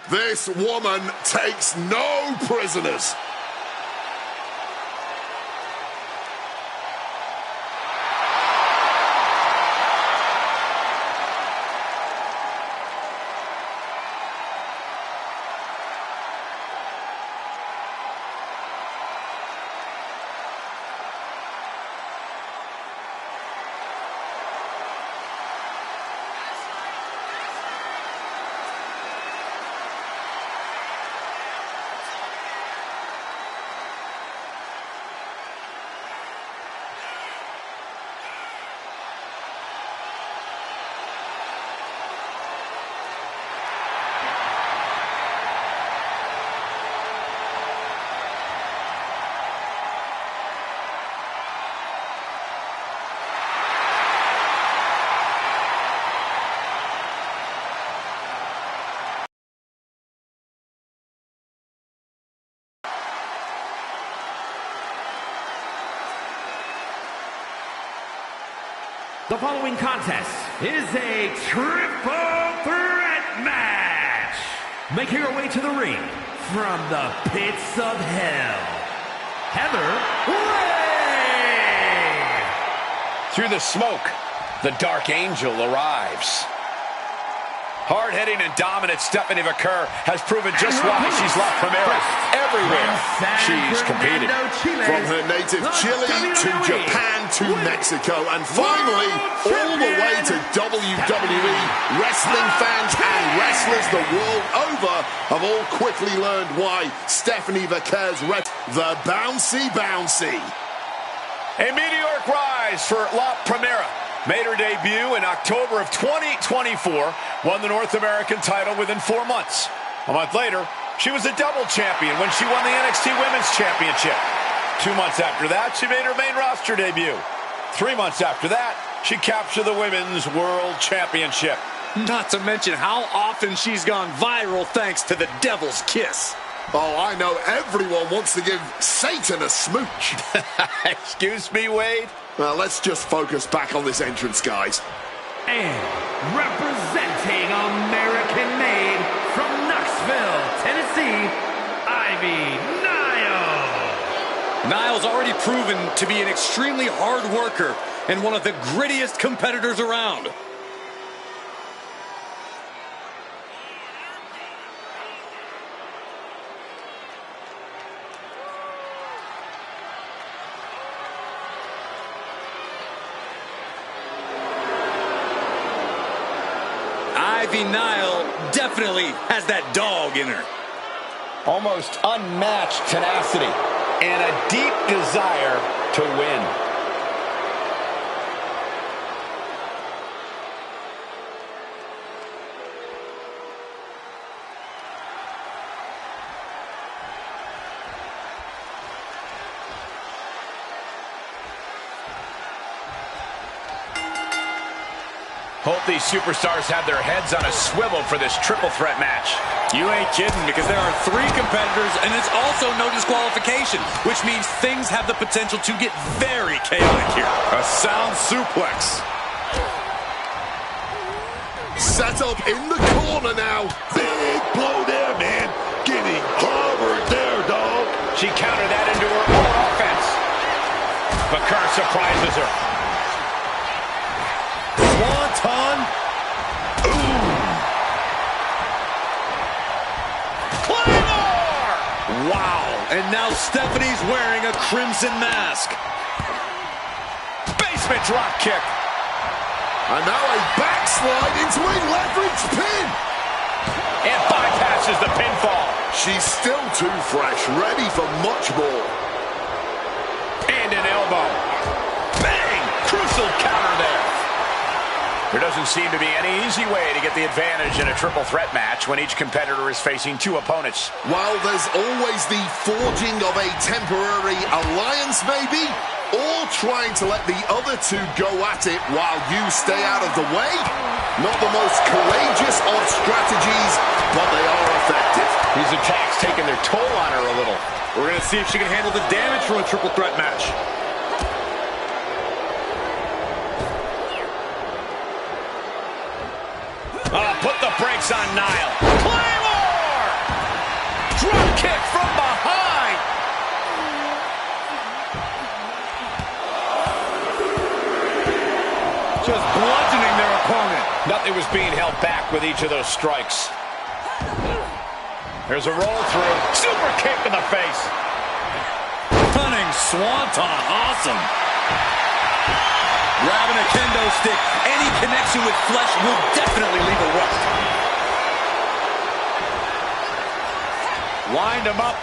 This woman takes no prisoners. The following contest is a triple threat match. Making her way to the ring from the pits of hell, Heather Ray. Through the smoke, the Dark Angel arrives. Hard-hitting and dominant Stephanie McCurr has proven just why she's La Primera everywhere she's competed. From her native Chile to Japan to Mexico and finally all the way to WWE, wrestling fans and wrestlers the world over have all quickly learned why Stephanie McCurr's the bouncy. A meteoric rise for La Primera. Made her debut in October of 2024, won the North American title within 4 months. A month later, she was a double champion when she won the NXT Women's Championship. 2 months after that, she made her main roster debut. 3 months after that, she captured the Women's World Championship. Not to mention how often she's gone viral thanks to the Devil's Kiss. Oh, I know everyone wants to give Satan a smooch. Excuse me, Wade? Well, let's just focus back on this entrance, guys. And representing American-made from Knoxville, Tennessee, Ivy Nile. Nile's already proven to be an extremely hard worker and one of the grittiest competitors around. Ivy Nile definitely has that dog in her. Almost unmatched tenacity and a deep desire to win. Hope these superstars have their heads on a swivel for this triple threat match. You ain't kidding, because there are 3 competitors and it's also no disqualification, which means things have the potential to get very chaotic here. A sound suplex. Set up in the corner now. Big blow there, man. Getting clobbered there, dog. She countered that into her own offense. McCurr surprises her. Swanton. Ooh. Claymore! Wow. And now Stephanie's wearing a crimson mask. Basement drop kick. And now a backslide into a leverage pin. And bypasses the pinfall. She's still too fresh, ready for much more. And an elbow. Bang! Crucial counter there. There doesn't seem to be any easy way to get the advantage in a triple threat match when each competitor is facing 2 opponents. Well, there's always the forging of a temporary alliance, maybe, or trying to let the other 2 go at it while you stay out of the way. Not the most courageous of strategies, but they are effective. These attacks taking their toll on her a little. We're going to see if she can handle the damage from a triple threat match. Put the brakes on Nile. Claymore! being held back with each of those strikes. There's a roll through. Super kick in the face. Stunning swanton. Awesome. Grabbing a kendo stick. Any connection with flesh will definitely leave a welt. Wind him up.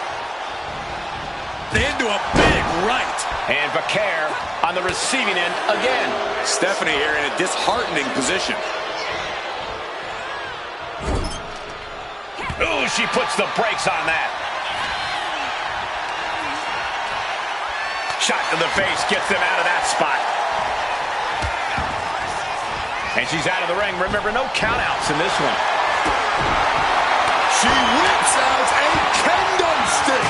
Into a big right. And Vaquer on the receiving end again. Stephanie here in a disheartening position. Ooh, she puts the brakes on that. Shot to the face gets them out of that spot. And she's out of the ring. Remember, no countouts in this one. She whips out a kendo stick.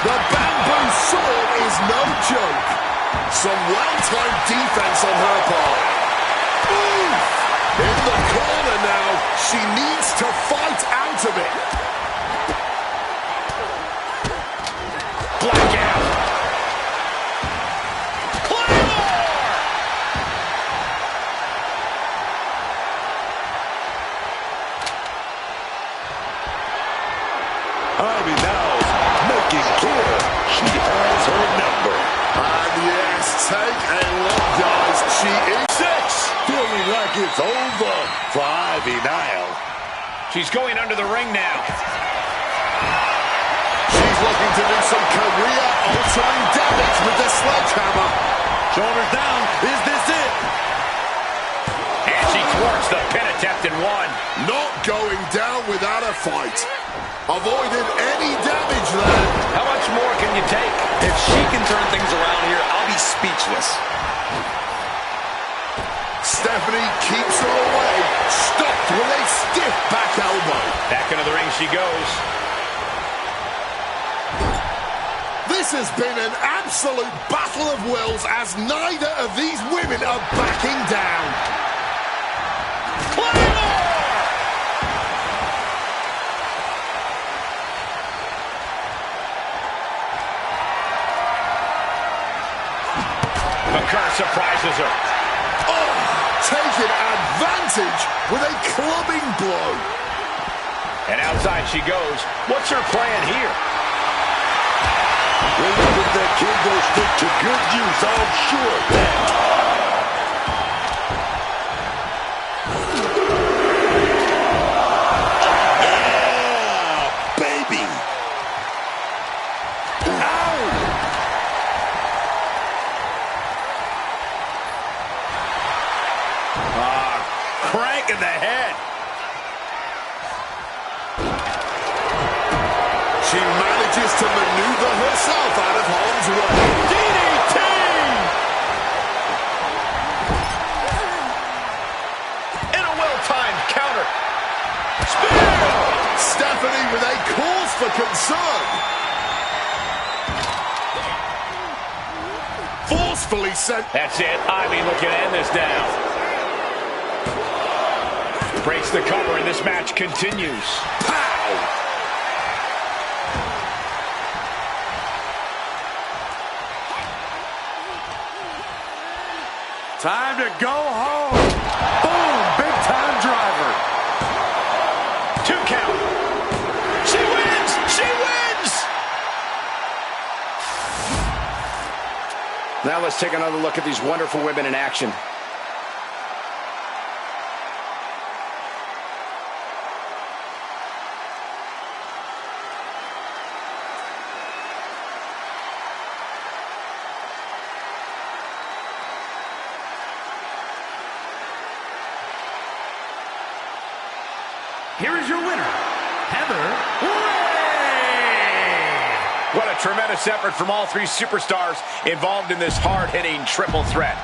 The bamboo sword is no joke. Some well-timed defense on her part. Oof! In the corner now. She needs to fight out of it. Black out. Ivy now's making clear she has her number. And yes, take a look, guys. She is 6. Feeling like it's over for Ivy Nile. She's going under the ring now. She's looking to do some career-altering damage with the sledgehammer. Shoulders down. Is this it? And she thwarts the pin attempt in one. Not going down without a fight. Avoided any damage there. How much more can you take? If she can turn things around here, I'll be speechless. Stephanie keeps her away. Stopped with a stiff back elbow. Back into the ring she goes. This has been an absolute battle of wills as neither of these women are backing down. Vaquer surprises her. Oh, taking advantage with a clubbing blow. And outside she goes. What's her plan here? When you put that kendo stick to good use, I'm sure of that. Yeah, baby. Crank in the head. She manages to maneuver herself out of harm's way. DDT! And a well-timed counter. Spear! Stephanie with a cause for concern. Forcefully sent. That's it. Ivy looking to end this now. Breaks the cover and this match continues. Pow! Time to go home. Boom, big time driver. 2 count. She wins! She wins! Now let's take another look at these wonderful women in action. Here is your winner, Heather Ray. What a tremendous effort from all 3 superstars involved in this hard-hitting triple threat.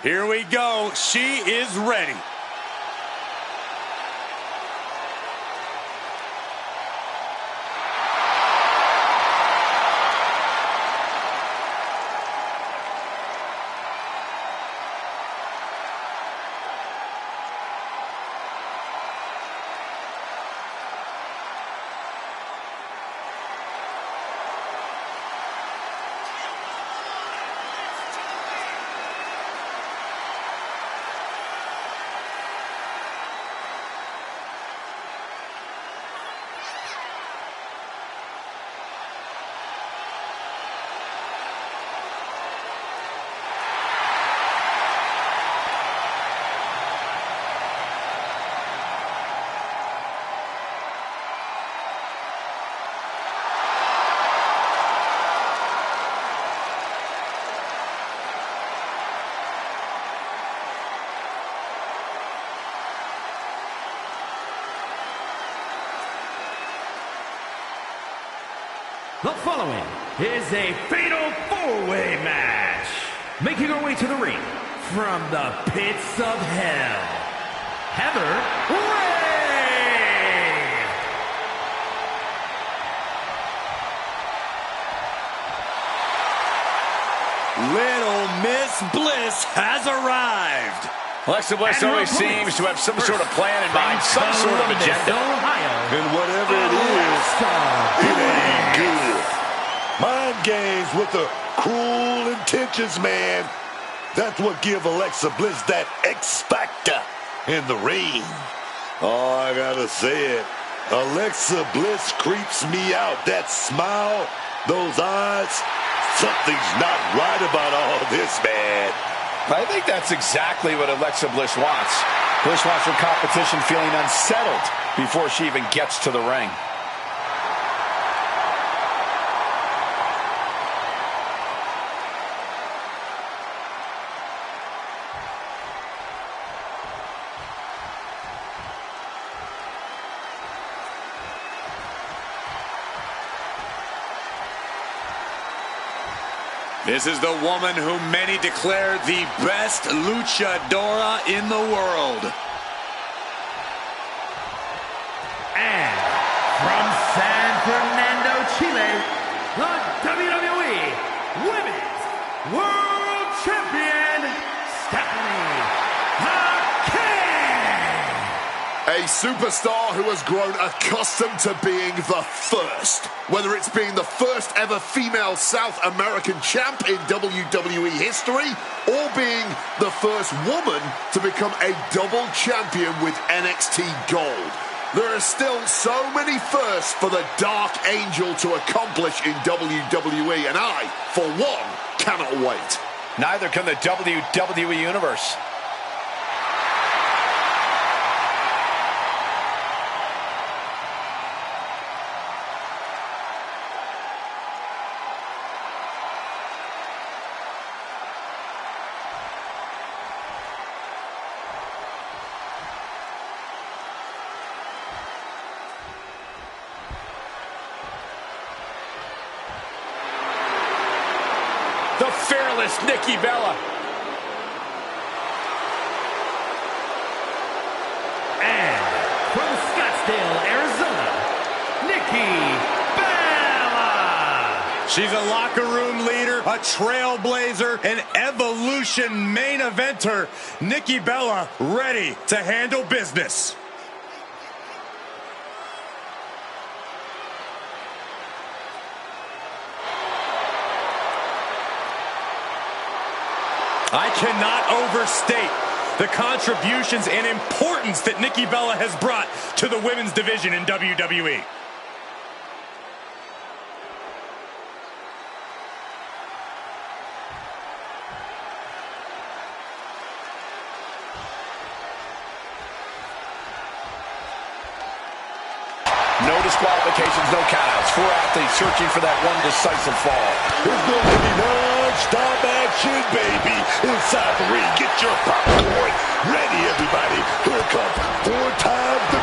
Here we go. She is ready. The following is a fatal four-way match. Making her way to the ring from the pits of hell, Heather Ray. Little Miss Bliss has arrived. Alexa Bliss always seems to have some sort of plan in mind, some sort of agenda. And whatever it is, it ain't good. Mind games with the cruel intentions, man. That's what give Alexa Bliss that X factor in the ring. Oh, I gotta say it. Alexa Bliss creeps me out. That smile, those eyes, something's not right about all this, man. I think that's exactly what Alexa Bliss wants. Bliss wants her competition feeling unsettled before she even gets to the ring. This is the woman who many declare the best luchadora in the world. And from San Fernando, Chile, the WWE Women's World Champion, Stephanie Hackett. A superstar who has grown accustomed to being the first. Whether it's being the first ever female South American champ in WWE history, or being the first woman to become a double champion with NXT Gold. There are still so many firsts for the Dark Angel to accomplish in WWE, and I, for one, cannot wait. Neither can the WWE Universe. The fearless Nikki Bella. And from Scottsdale, Arizona, Nikki Bella. She's a locker room leader, a trailblazer, an Evolution main eventer. Nikki Bella ready to handle business. I cannot overstate the contributions and importance that Nikki Bella has brought to the women's division in WWE. No disqualifications, no countouts. Four athletes searching for that one decisive fall. There's going to be non-stop action, baby. Inside the ring, get your popcorn ready, everybody. Here comes 4 times the...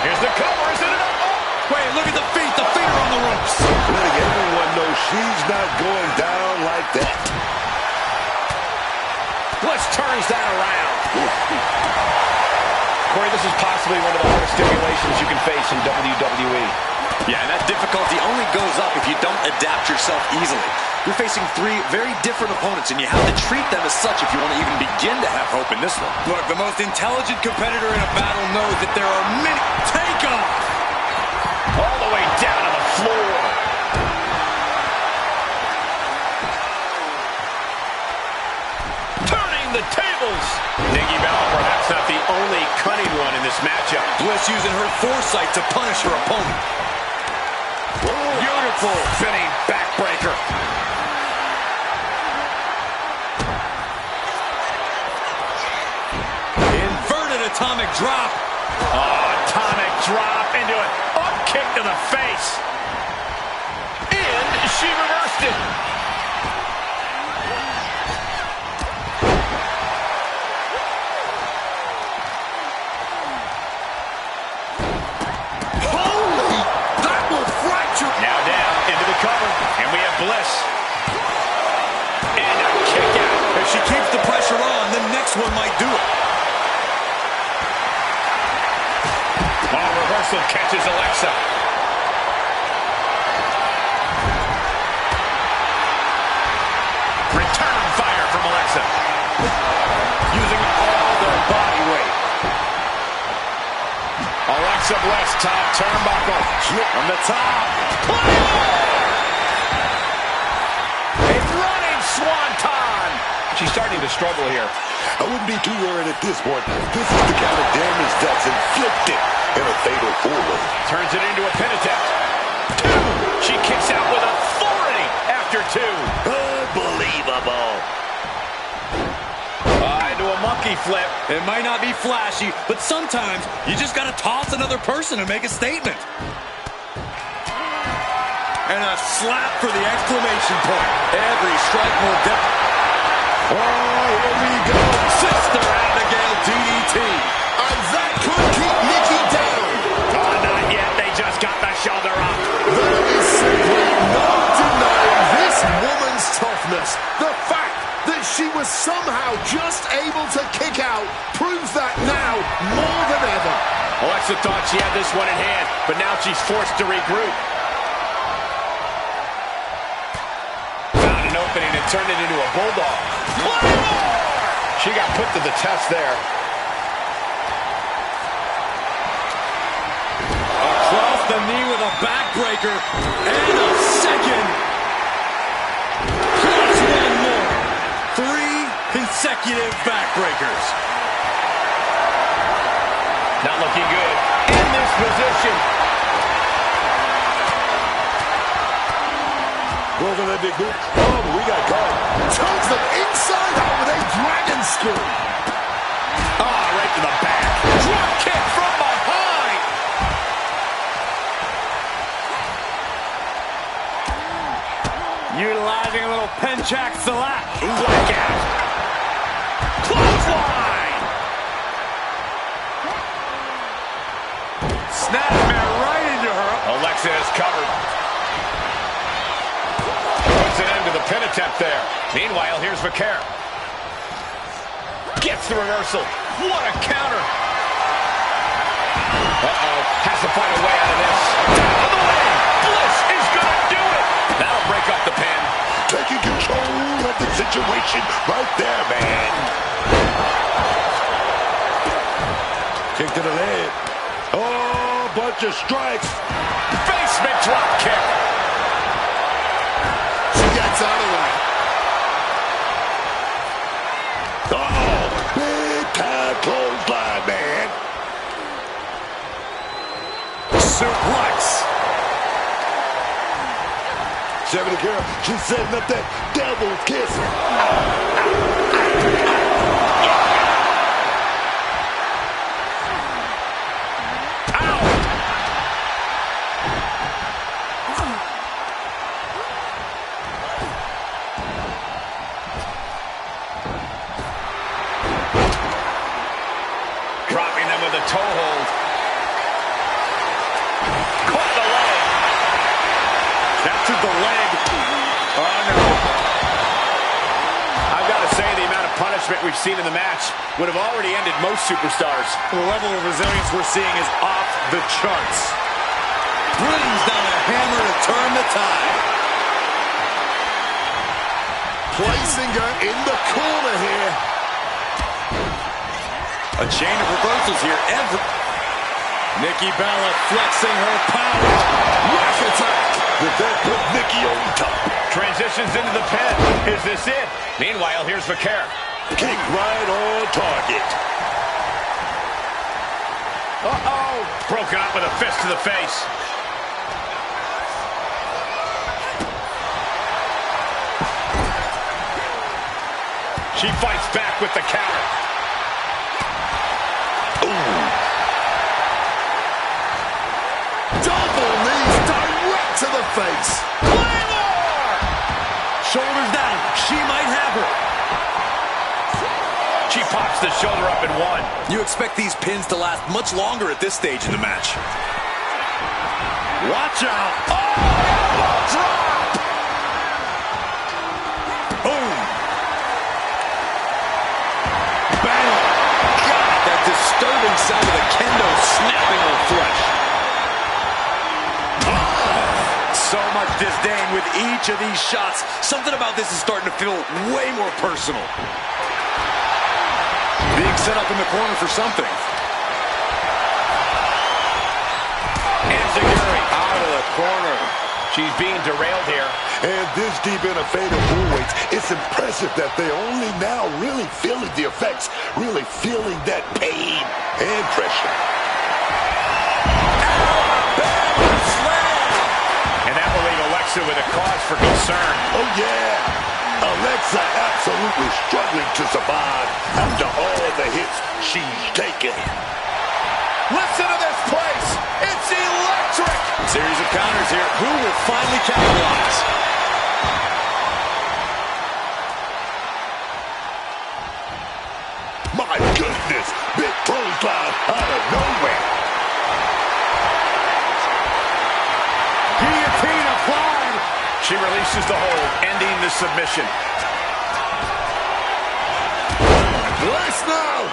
Here's the cover, is it enough? Oh! Wait, look at the feet. The feet are on the ropes. Letting everyone know she's not going down like that. Bliss turns that around. Corey, this is possibly one of the hardest stipulations you can face in WWE. Yeah, and that difficulty only goes up if you don't adapt yourself easily. You're facing three very different opponents, and you have to treat them as such if you want to even begin to have hope in this one. Look, the most intelligent competitor in a battle knows that there are many... Take off! All the way down to the floor. Turning the tables. Nikki Bella perhaps not the only cunning one in this matchup. Bliss using her foresight to punish her opponent. Beautiful spinning backbreaker. Inverted atomic drop. Oh, atomic drop into it. Up kick to the face. And she reversed it. Holy, that will fracture. Now down into the cover. And we have Bliss. And a kick out. If she keeps the pressure on, the next one might do it. Oh, reversal catches Alexa. Return fire from Alexa. Using all their body weight. Alexa Bliss, top turnbuckle. From the top. A running swanton. She's starting to struggle here. I wouldn't be too worried at this point. This is the kind of damage that's inflicted in a fatal four-way. Turns it into a pin attempt. Two. She kicks out with authority after two. Unbelievable. Into a monkey flip. It might not be flashy, but sometimes you just got to toss another person and make a statement. And a slap for the exclamation point. Every strike more depth. Oh, here we go. Sister Abigail DDT. And that could keep Nikki down. Oh, not yet. They just got the shoulder up. There is simply no denying this woman's toughness. The fact that she was somehow just able to kick out proves that now more than ever. Alexa thought she had this one in hand, but now she's forced to regroup. Found an opening and turned it into a bulldog. She got put to the test there. Across the knee with a backbreaker. And a second. Plus one more. 3 consecutive backbreakers. Not looking good in this position. Goes on that big boot. Oh, we got caught. Turns them inside out with a dragon screw. Ah, right to the back. Drop kick from behind. Utilizing a little penchak salap. Blackout. Clothesline. Snapmare right into her. Alexa is covered. Puts an end to the pin attempt there. Meanwhile, here's Vaquer. Gets the reversal. What a counter. Uh-oh. Has to find a way out of this. Down the lane. Bliss is going to do it. That'll break up the pin. Taking control of the situation right there, man. Kick to the leg. Oh, bunch of strikes. Basement drop kick. She gets out of there. Oh, big time clothesline, man. Suplex. Seven girl, she's setting up that devil's kiss. Dropping them with a toe hold. Caught the leg. Captured the leg. Oh, no. I've got to say reinforcement we've seen in the match would have already ended most superstars. The level of resilience we're seeing is off the charts. Brings down a hammer to turn the tide. Placing her in the corner here. A chain of reversals here. Nikki Bella flexing her power. Rack attack. Did that put Nikki on top? Transitions into the pin. Is this it? Meanwhile, here's Vaquer. Kick right on target. Uh-oh. Broken up with a fist to the face. She fights back with the counter. Ooh. Double knees direct to the face. Claymore! Shoulders down. She might have her. She pops the shoulder up in one. You expect these pins to last much longer at this stage in the match. Watch out. Oh, drop. Boom. Bang. God, that disturbing sound of the kendo snapping her flesh. So much disdain with each of these shots. Something about this is starting to feel way more personal. Being set up in the corner for something. Enziguri out of the corner. She's being derailed here. And this deep in a fatal bullweights, it's impressive that they're only now really feeling the effects, really feeling that pain and pressure. Alabama slam! And that will leave Alexa with a cause for concern. Oh, yeah. Alexa absolutely struggling to survive after all the hits she's taken. Listen to this place. It's electric. Series of counters here. Who will finally capitalize? My goodness, big clothesline out of nowhere. Guillotine applied. She releases the hold, ending the submission. Bliss now.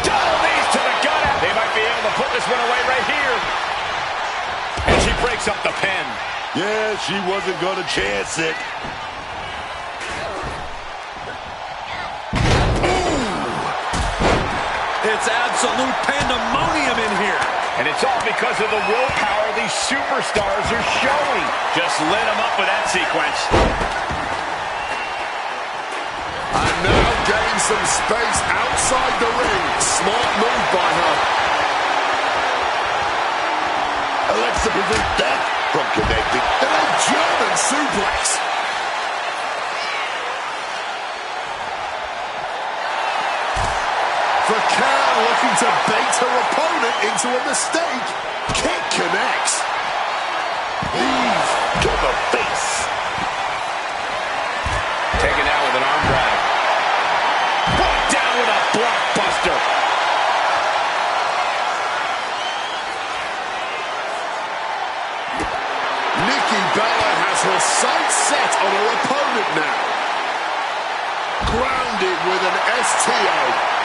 Double knees to the gut. They might be able to put this one away right here. And she breaks up the pin. Yeah, she wasn't going to chance it. It's absolute pandemonium in here. And it's all because of the willpower these superstars are showing. Just lit them up with that sequence. And now getting some space outside the ring. Smart move by her. Alexa prevents that from connecting. And a German suplex. Vaquer looking to bait her opponent into a mistake. Kick connects. Knees to the face. Taken out with an arm drag. Brought down with a blockbuster. Nikki Bella has her sights set on her opponent now. Grounded with an STO.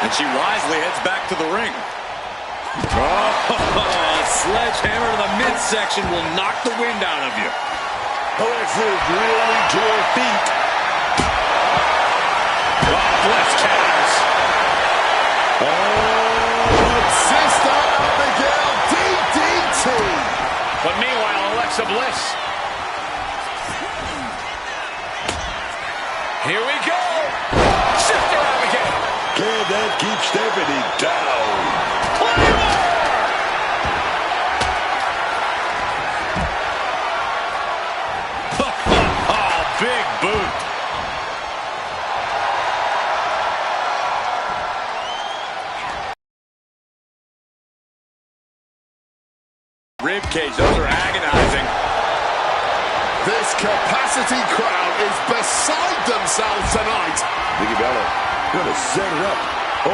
And she wisely heads back to the ring. Oh, a sledgehammer to the midsection will knock the wind out of you. Alexa is really to her feet. Oh, Bliss counters. Oh, Sister Abigail DDT. But meanwhile, Alexa Bliss. Here we go. Sister Abigail. Can that keep Stephanie down? Oh, big boot. Rib cage, those are agonizing. This capacity crowd is beside themselves tonight. Nikki Bella gonna set it up. Oh,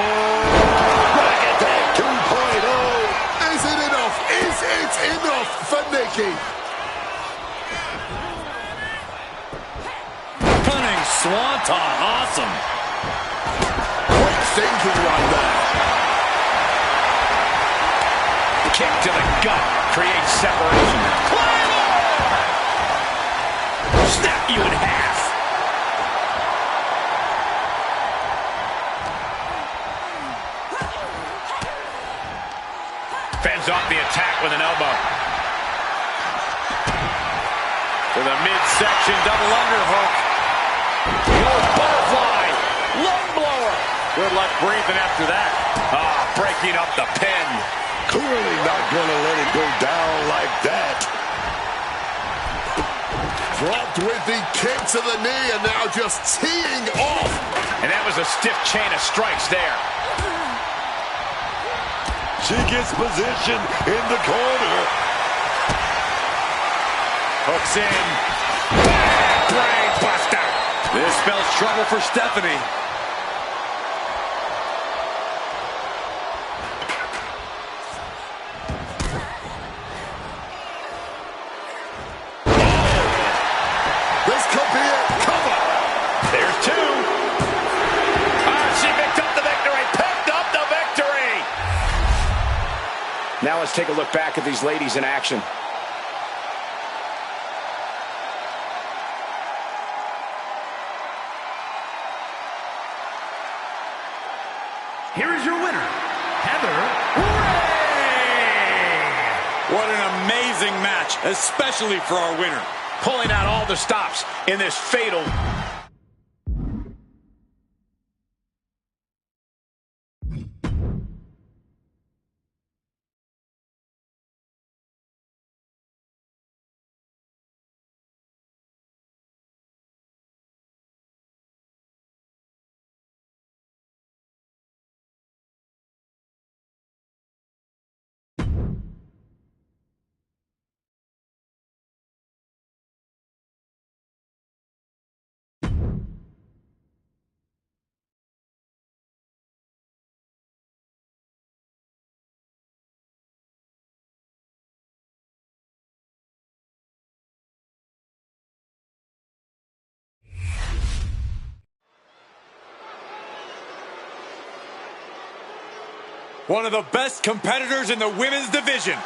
back attack 2.0. Is it enough? Is it enough for Nikki? Cunning swanton. Awesome. Quick thinking right there. Kick to the gut creates separation. Claymore! Snap you in half. Fends off the attack with an elbow. To the midsection double underhook. Oh, butterfly. Lung blower. Good luck breathing after that. Breaking up the pin. Clearly not going to let it go down like that. Dropped with the kick to the knee and now just teeing off. And that was a stiff chain of strikes there. She gets position in the corner. Hooks in. Brain buster. This spells trouble for Stephanie. This could be it. Cover. There's two. She picked up the victory. Picked up the victory. Now let's take a look back at these ladies in action. Here is your winner, Heather Ray. What an amazing match, especially for our winner. Pulling out all the stops in this fatal. One of the best competitors in the women's division.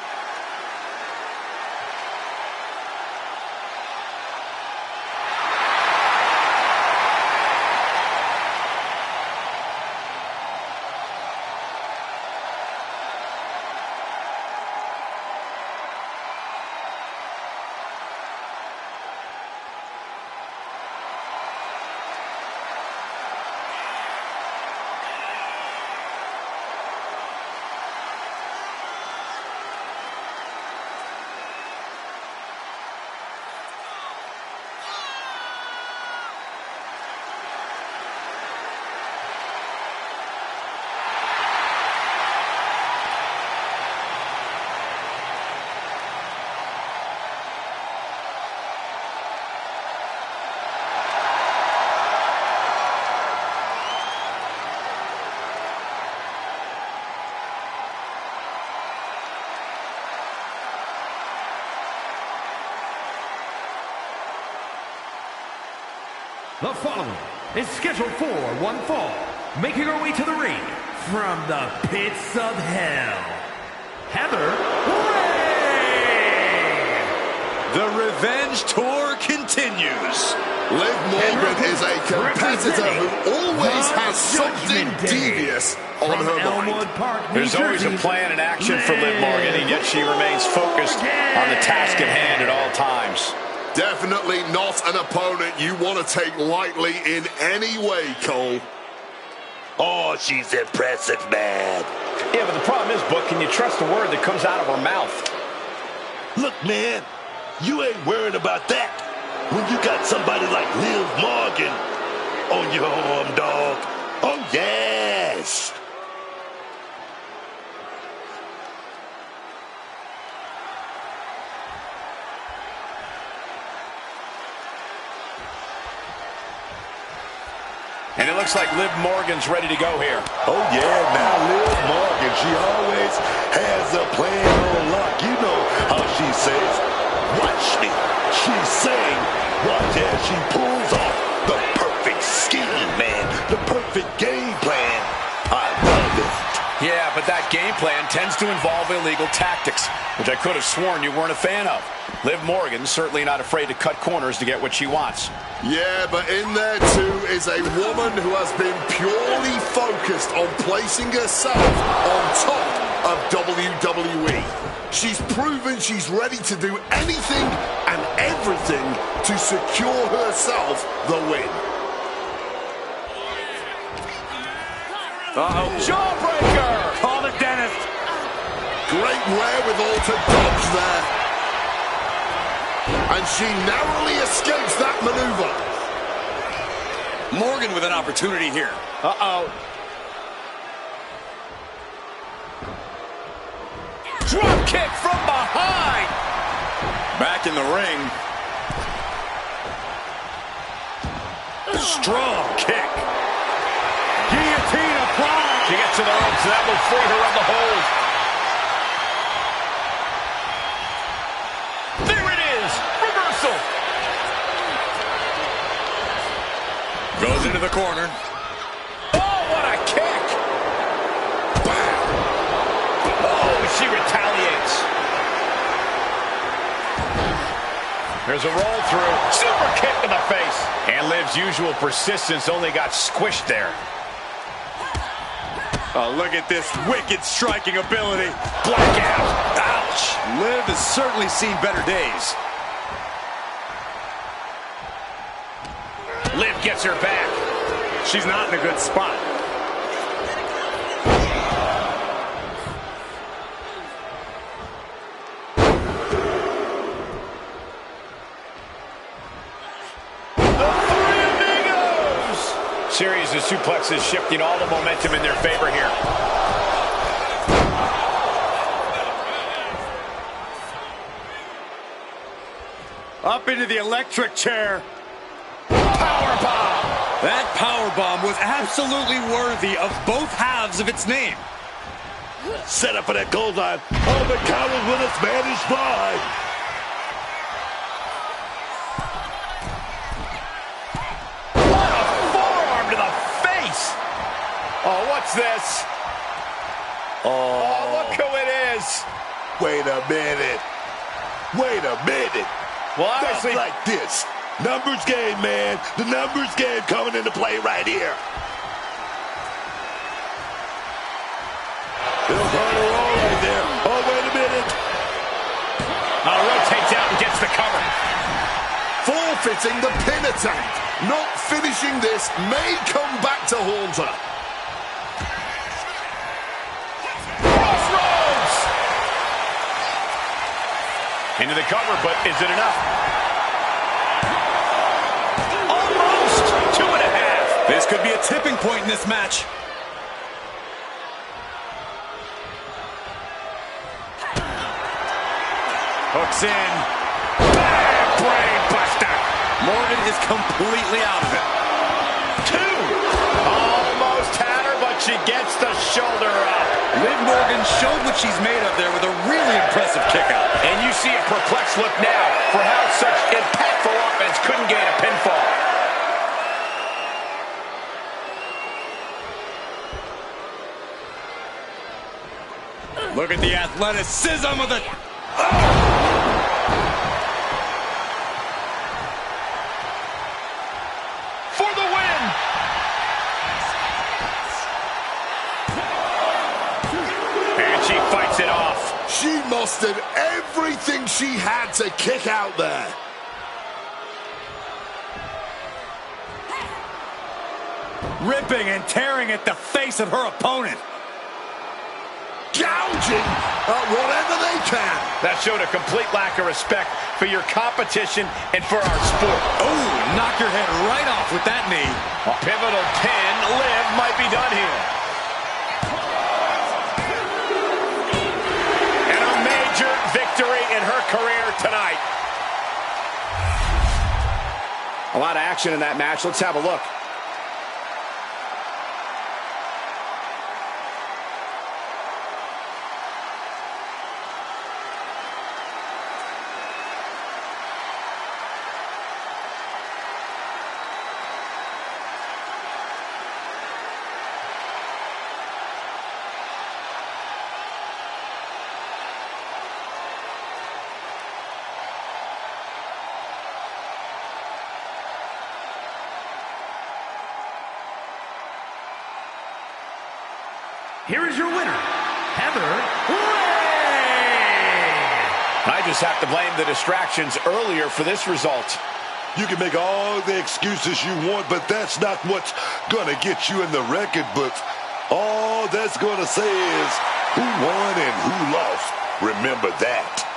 The following is scheduled for one fall, making her way to the ring from the pits of hell, Heather Ray! The revenge tour continues. Liv Morgan is a competitor who always has something devious on her mind. There's always a plan in action for Liv Morgan, and yet she remains focused on the task at hand at all times. Definitely not an opponent you want to take lightly in any way, Cole. Oh, she's impressive, man. Yeah, but the problem is, Book, can you trust the word that comes out of her mouth? Look, man, you ain't worried about that when you got somebody like Liv Morgan on your arm, dog. Oh, yes. And it looks like Liv Morgan's ready to go here. Oh, yeah, now Liv Morgan, she always has a plan on lock. You know how she says, watch me. She's saying, watch as she pulls off the perfect perfect game plan. I love it. Yeah, but that game plan tends to involve illegal tactics, which I could have sworn you weren't a fan of. Liv Morgan certainly not afraid to cut corners to get what she wants. Yeah, but in there too is a woman who has been purely focused on placing herself on top of WWE. She's proven she's ready to do anything and everything to secure herself the win. Jawbreaker! Call the dentist. Great wherewithal to dodge there. And she narrowly escapes that maneuver. Morgan with an opportunity here. Uh-oh. Drop kick from behind. Back in the ring. Strong kick. Guillotine applied. She gets to the ropes, that will free her on the hold. There it is. Reversal. Goes into the corner. Oh, what a kick. Oh, she retaliates. There's a roll through. Super kick to the face. And Liv's usual persistence only got squished there. Oh, look at this wicked striking ability. Blackout. Ouch. Liv has certainly seen better days. Liv gets her back. She's not in a good spot. Series of suplexes shifting all the momentum in their favor here. Up into the electric chair. Powerbomb. That powerbomb was absolutely worthy of both halves of its name. Set up for that goal line. Oh, the counters with a Spanish fly. Oh, what's this? Oh, look who it is. Wait a minute. Wait a minute. Well, obviously, not like this. Numbers game, man. The numbers game coming into play right here. It'll burn a roll right there. Oh, wait a minute. rotates out and gets the cover. Forfeiting the pin attempt. Not finishing this may come back to haunt her. Crossroads! Into the cover, but is it enough? Almost 2.5. This could be a tipping point in this match. Hooks in. Brain buster. Morgan is completely out of it. 2. Almost had her, but she gets the shoulder up. Liv Morgan showed what she's made of there with a really impressive kick out. And you see a perplexed look now for how such impactful offense couldn't gain a pinfall. Look at the athleticism of the... For the win! And she fights it off. She mustered everything she had to kick out there. ripping and tearing at the face of her opponent. Gouging at whatever they can. That showed a complete lack of respect for your competition and for our sport. Oh, knock your head right off with that knee. A pivotal pin. Liv might be done here. And a major victory in her career tonight. A lot of action in that match. Let's have a look. here is your winner, Heather Ray. I just have to blame the distractions earlier for this result. You can make all the excuses you want, but that's not what's going to get you in the record books. All that's going to say is who won and who lost. Remember that.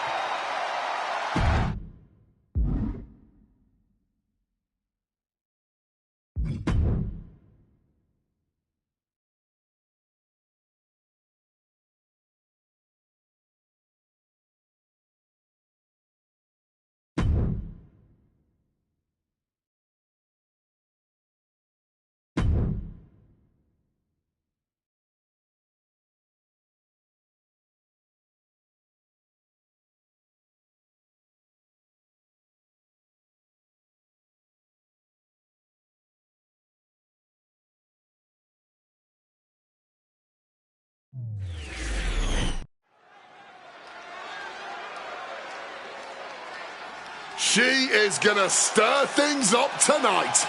She is going to stir things up tonight.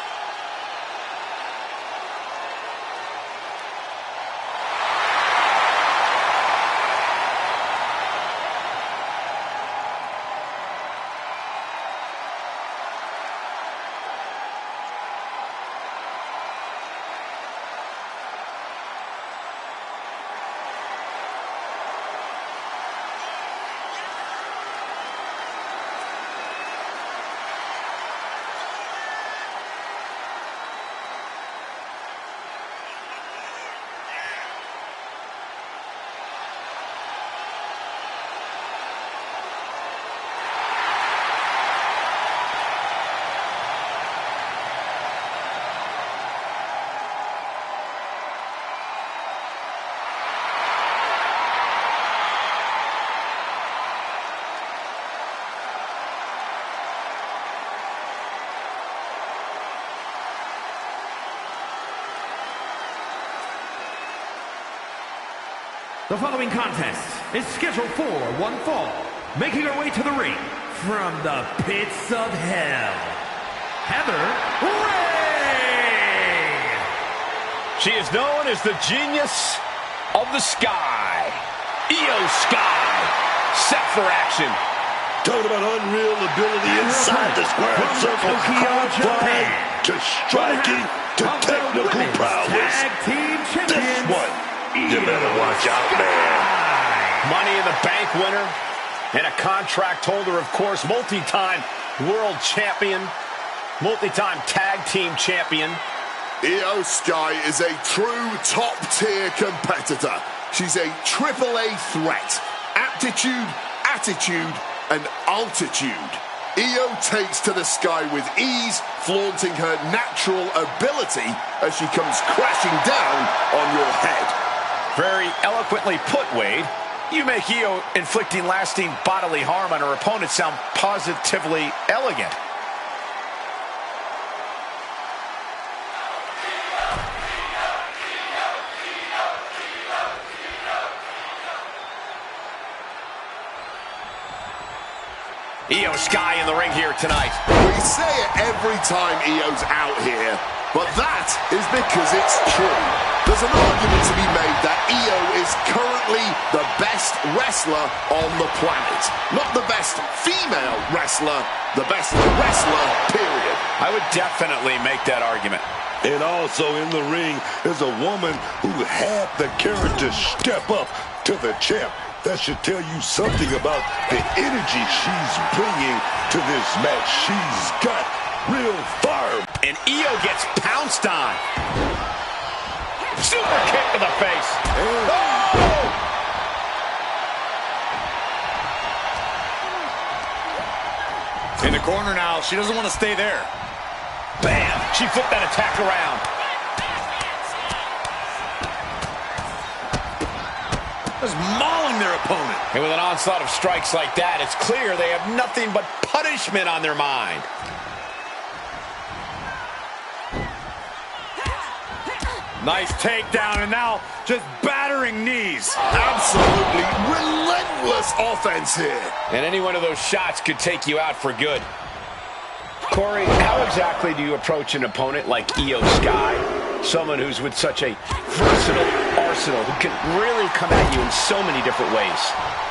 The following contest is scheduled for one fall. Making her way to the ring from the pits of hell, Heather Ray! She is known as the genius of the sky. Io Sky, set for action. Talking about unreal ability inside the square circle. From flying to striking to technical prowess. This one, you better watch out, man. Money in the Bank winner and a contract holder, of course, multi-time world champion, multi-time tag team champion. Io Sky is a true top-tier competitor. She's a AAA threat. Aptitude, attitude, and altitude. Io takes to the sky with ease, flaunting her natural ability as she comes crashing down on your head. Very eloquently put, Wade. You make Io inflicting lasting bodily harm on her opponent sound positively elegant. Io Sky in the ring here tonight. We say it every time Io's out here, but that is because it's true. There's an argument to be made that Io is currently the best wrestler on the planet. Not the best female wrestler, the best wrestler, period. I would definitely make that argument. And also in the ring is a woman who had the courage to step up to the champ. That should tell you something about the energy she's bringing to this match. She's got real fire. And Io gets pounced on. Super kick to the face. Oh! In the corner now. She doesn't want to stay there. Bam! She flipped that attack around. Just mauling their opponent. And with an onslaught of strikes like that, it's clear they have nothing but punishment on their mind. Nice takedown, and now just battering knees. Absolutely relentless offense here. And any one of those shots could take you out for good. Corey, how exactly do you approach an opponent like Io Sky? Someone who's with such a versatile arsenal, who can really come at you in so many different ways.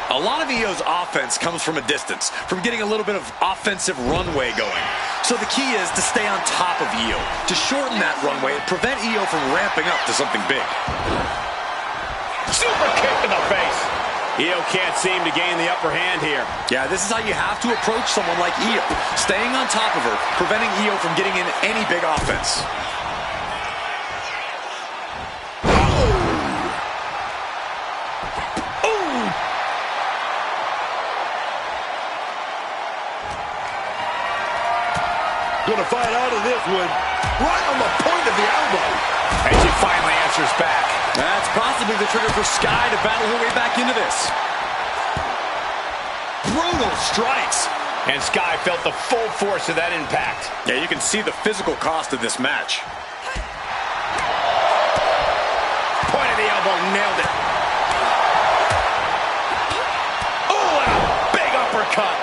A lot of Io's offense comes from a distance, from getting a little bit of offensive runway going. So the key is to stay on top of Io, to shorten that runway and prevent Io from ramping up to something big. Super kick in the face. Io can't seem to gain the upper hand here. Yeah, this is how you have to approach someone like Io. Staying on top of her, preventing Io from getting in any big offense. Gonna fight out of this one. Right on the point of the elbow. And she finally answers back. That's possibly the trigger for Sky to battle her way back into this. Brutal strikes. And Sky felt the full force of that impact. Yeah, you can see the physical cost of this match. Point of the elbow, nailed it. Oh, and a big uppercut.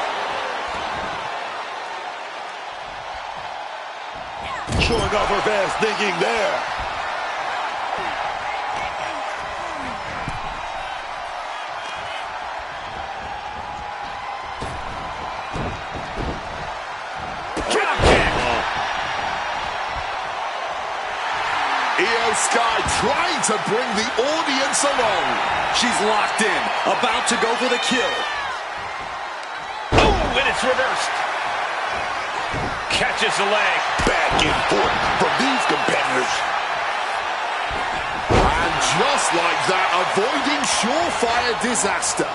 Showing off her fast thinking there. Drop kick. Io Sky trying to bring the audience along. She's locked in, about to go for the kill. Oh, and it's reversed. Catches the leg. Back and forth from these competitors. And just like that, avoiding surefire disaster.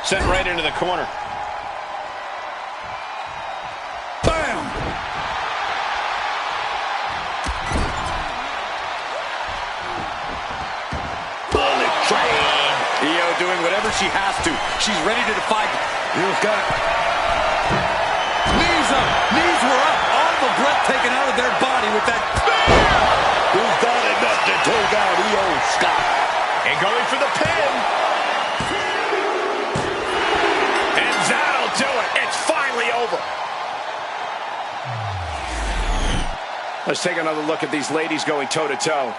Sent right into the corner. Bam! Bullet train. Io doing whatever she has to. She's ready to defy. Io's got Knees up. Knees were up. All the breath taken out of their body with that. who's got enough to take out Io Sky. And going for the pin. And that'll do it. It's finally over. Let's take another look at these ladies going toe-to-toe.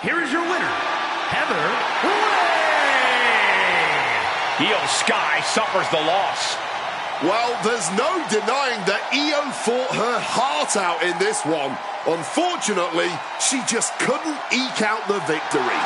Here is your winner, Heather Ray. Io Sky suffers the loss. Well, there's no denying that Io fought her heart out in this one. Unfortunately, she just couldn't eke out the victory.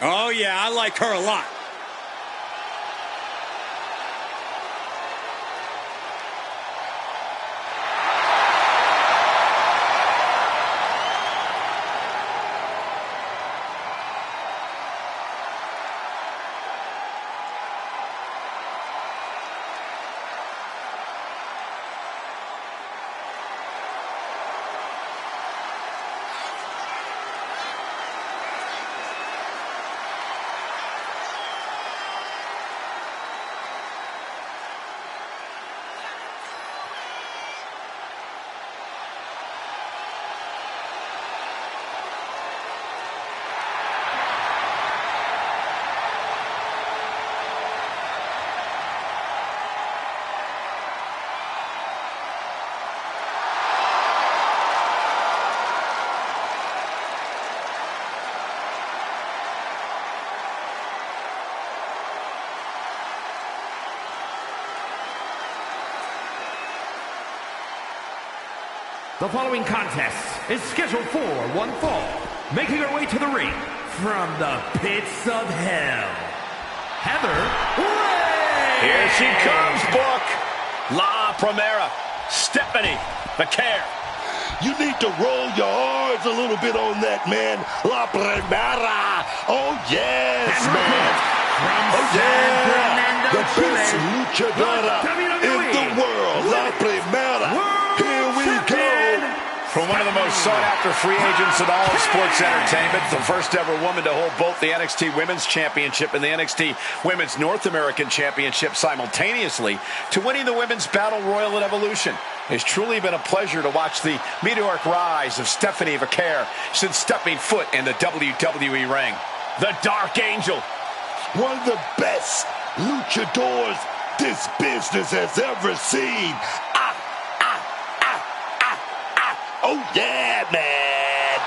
Oh, yeah, I like her a lot. The following contest is scheduled for one fall, making her way to the ring from the pits of hell, Heather Ray. Here she comes, Book. La Primera, Stephanie Vaquer. You need to roll your R's a little bit on that, man. La Primera. Oh, yes, man. Oh, yeah. The best luchadora in the world. La Primera. Here we go. From one of the most sought-after free agents in all of sports entertainment, the first ever woman to hold both the NXT Women's Championship and the NXT Women's North American Championship simultaneously, to winning the Women's Battle Royal at Evolution. It's truly been a pleasure to watch the meteoric rise of Stephanie Vaquer since stepping foot in the WWE ring. The Dark Angel. One of the best luchadors this business has ever seen. Oh, yeah, man.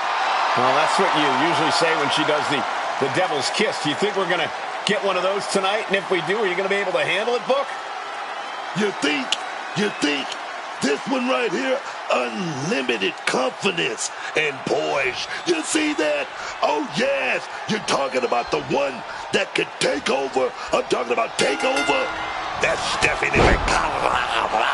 Well, that's what you usually say when she does the devil's kiss. Do you think we're going to get one of those tonight? And if we do, are you going to be able to handle it, Book? You think this one right here, unlimited confidence and poise. You see that? Oh, yes. You're talking about the one that could take over. I'm talking about takeover. That's Stephanie Vaquer.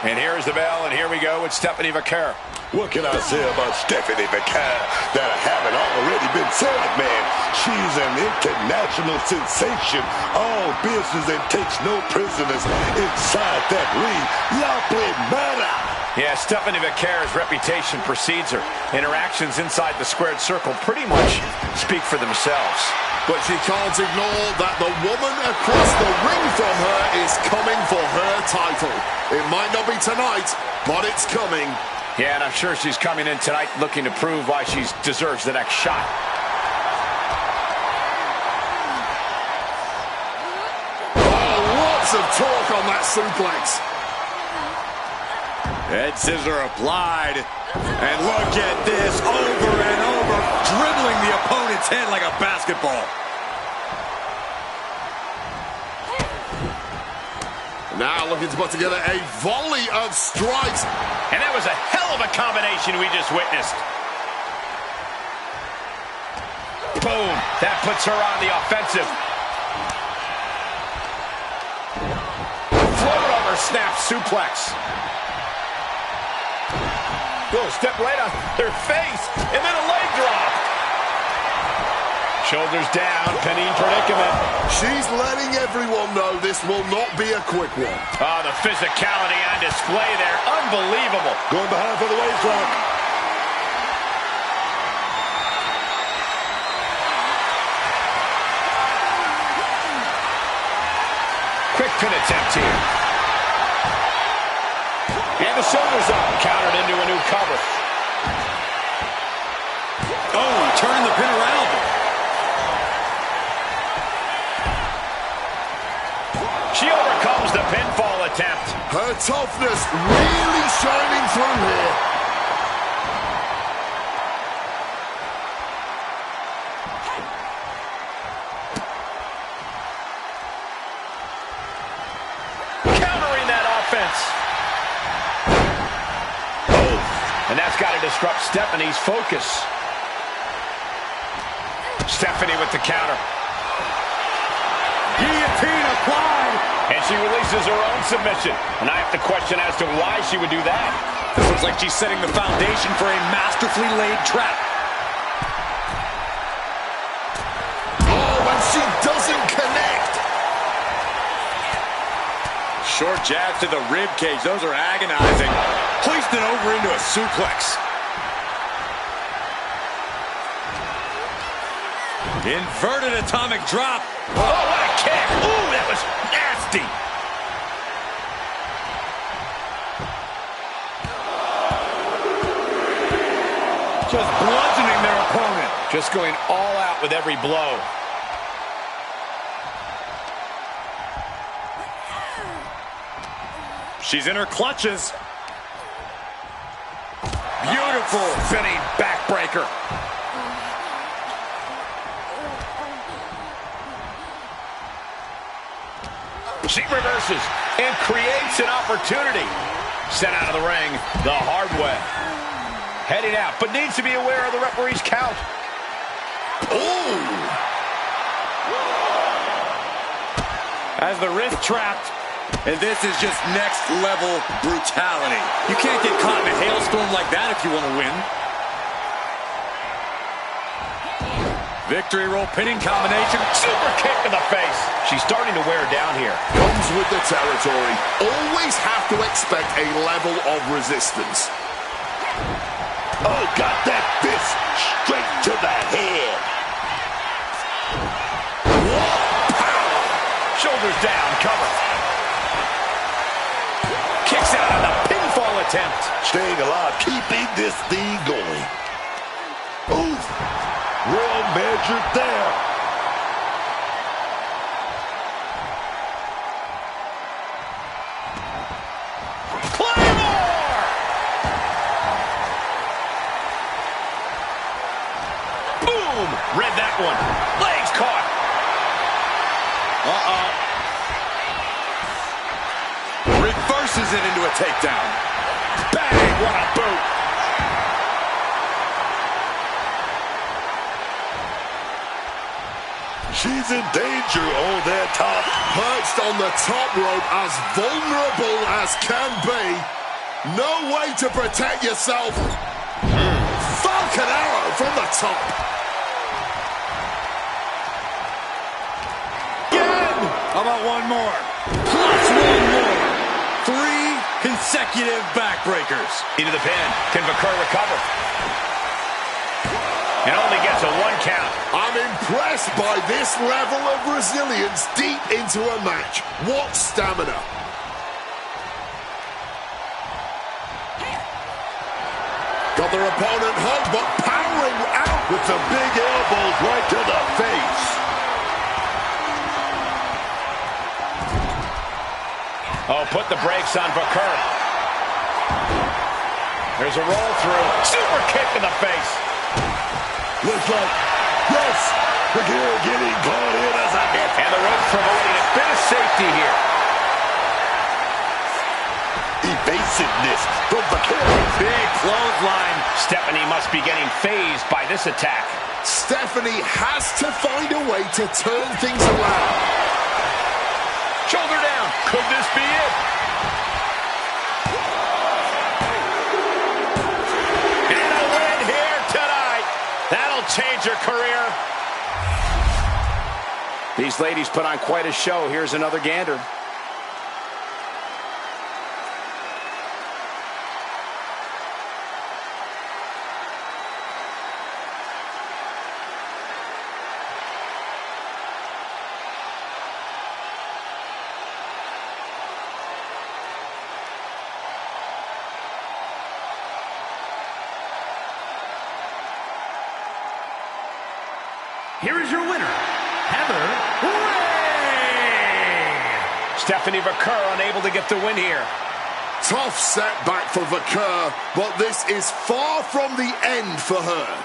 And here's the bell, and here we go with Stephanie Vaquer. What can I say about Stephanie Vaquer that I haven't already been said, man? She's an international sensation. All business and takes no prisoners inside that ring. La Primera. Yeah, Stephanie Vaquer's reputation precedes her. Interactions inside the squared circle pretty much speak for themselves. But she can't ignore that the woman across the ring from her is coming for her title. It might not be tonight, but it's coming. Yeah, and I'm sure she's coming in tonight looking to prove why she deserves the next shot. Oh, lots of talk on that suplex. Head scissor applied. And look at this, over and over, dribbling the opponent's head like a basketball. Now looking to put together a volley of strikes. And that was a hell of a combination we just witnessed. Boom. That puts her on the offensive. Float over snap suplex. Go, step right on their face, and then a leg drop. Shoulders down, pinning predicament. She's letting everyone know this will not be a quick one. Oh, the physicality on display there. Unbelievable. Going behind for the waist lock. Quick pin attempt here. And the shoulders up, countered into a new cover. Oh, turning the pin around. She overcomes the pinfall attempt. Her toughness really shining through here. Countering that offense. And that's got to disrupt Stephanie's focus. Stephanie with the counter. Guillotine applied. And she releases her own submission. And I have to question as to why she would do that. This looks like she's setting the foundation for a masterfully laid trap. Oh, and she doesn't connect. Short jabs to the rib cage. Those are agonizing. Placed it over into a suplex. Inverted atomic drop. Oh, what a kick. Ooh, that was nasty. Just bludgeoning their opponent. Just going all out with every blow. She's in her clutches. Beautiful spinning backbreaker. She reverses and creates an opportunity. Sent out of the ring the hard way. Heading out, but needs to be aware of the referee's count. Oh! As the wrist trapped. And this is just next level brutality. You can't get caught in a hailstorm like that if you want to win. Victory roll pinning combination. Super kick to the face. She's starting to wear down here. Comes with the territory. Always have to expect a level of resistance. Oh, got that fist straight to the head. What power. Shoulders down, cover. Kicks out on the pinfall attempt. Staying alive, keeping this thing going. Oof. Well measured there. Claymore! Boom! Read that one. Legs caught. Reverses it into a takedown. Bang! What a boot. She's in danger on that top. Perched on the top rope, as vulnerable as can be. No way to protect yourself. Falcon arrow from the top. Again! How about one more? Plus one more. 3 consecutive backbreakers. Into the pin. Can Vaquer recover? And only gets a 1 count. I'm impressed by this level of resilience deep into a match. What stamina. Got their opponent hugged, but powering out With some big elbows right to the face. Oh, put the brakes on Vaquer. There's a roll through. Super kick in the face. Looks like, yes, Vaquer getting caught in as a hit. And the rope providing a bit of safety here. Evasiveness from Vaquer. Big clothesline. Stephanie must be getting phased by this attack. Stephanie has to find a way to turn things around. Shoulder down. Could this be it? And a win here tonight. That'll change her career. These ladies put on quite a show. Here's another gander. Here is your winner, Heather Ray. Stephanie Vaquer unable to get the win here. Tough setback for Vaquer, but this is far from the end for her.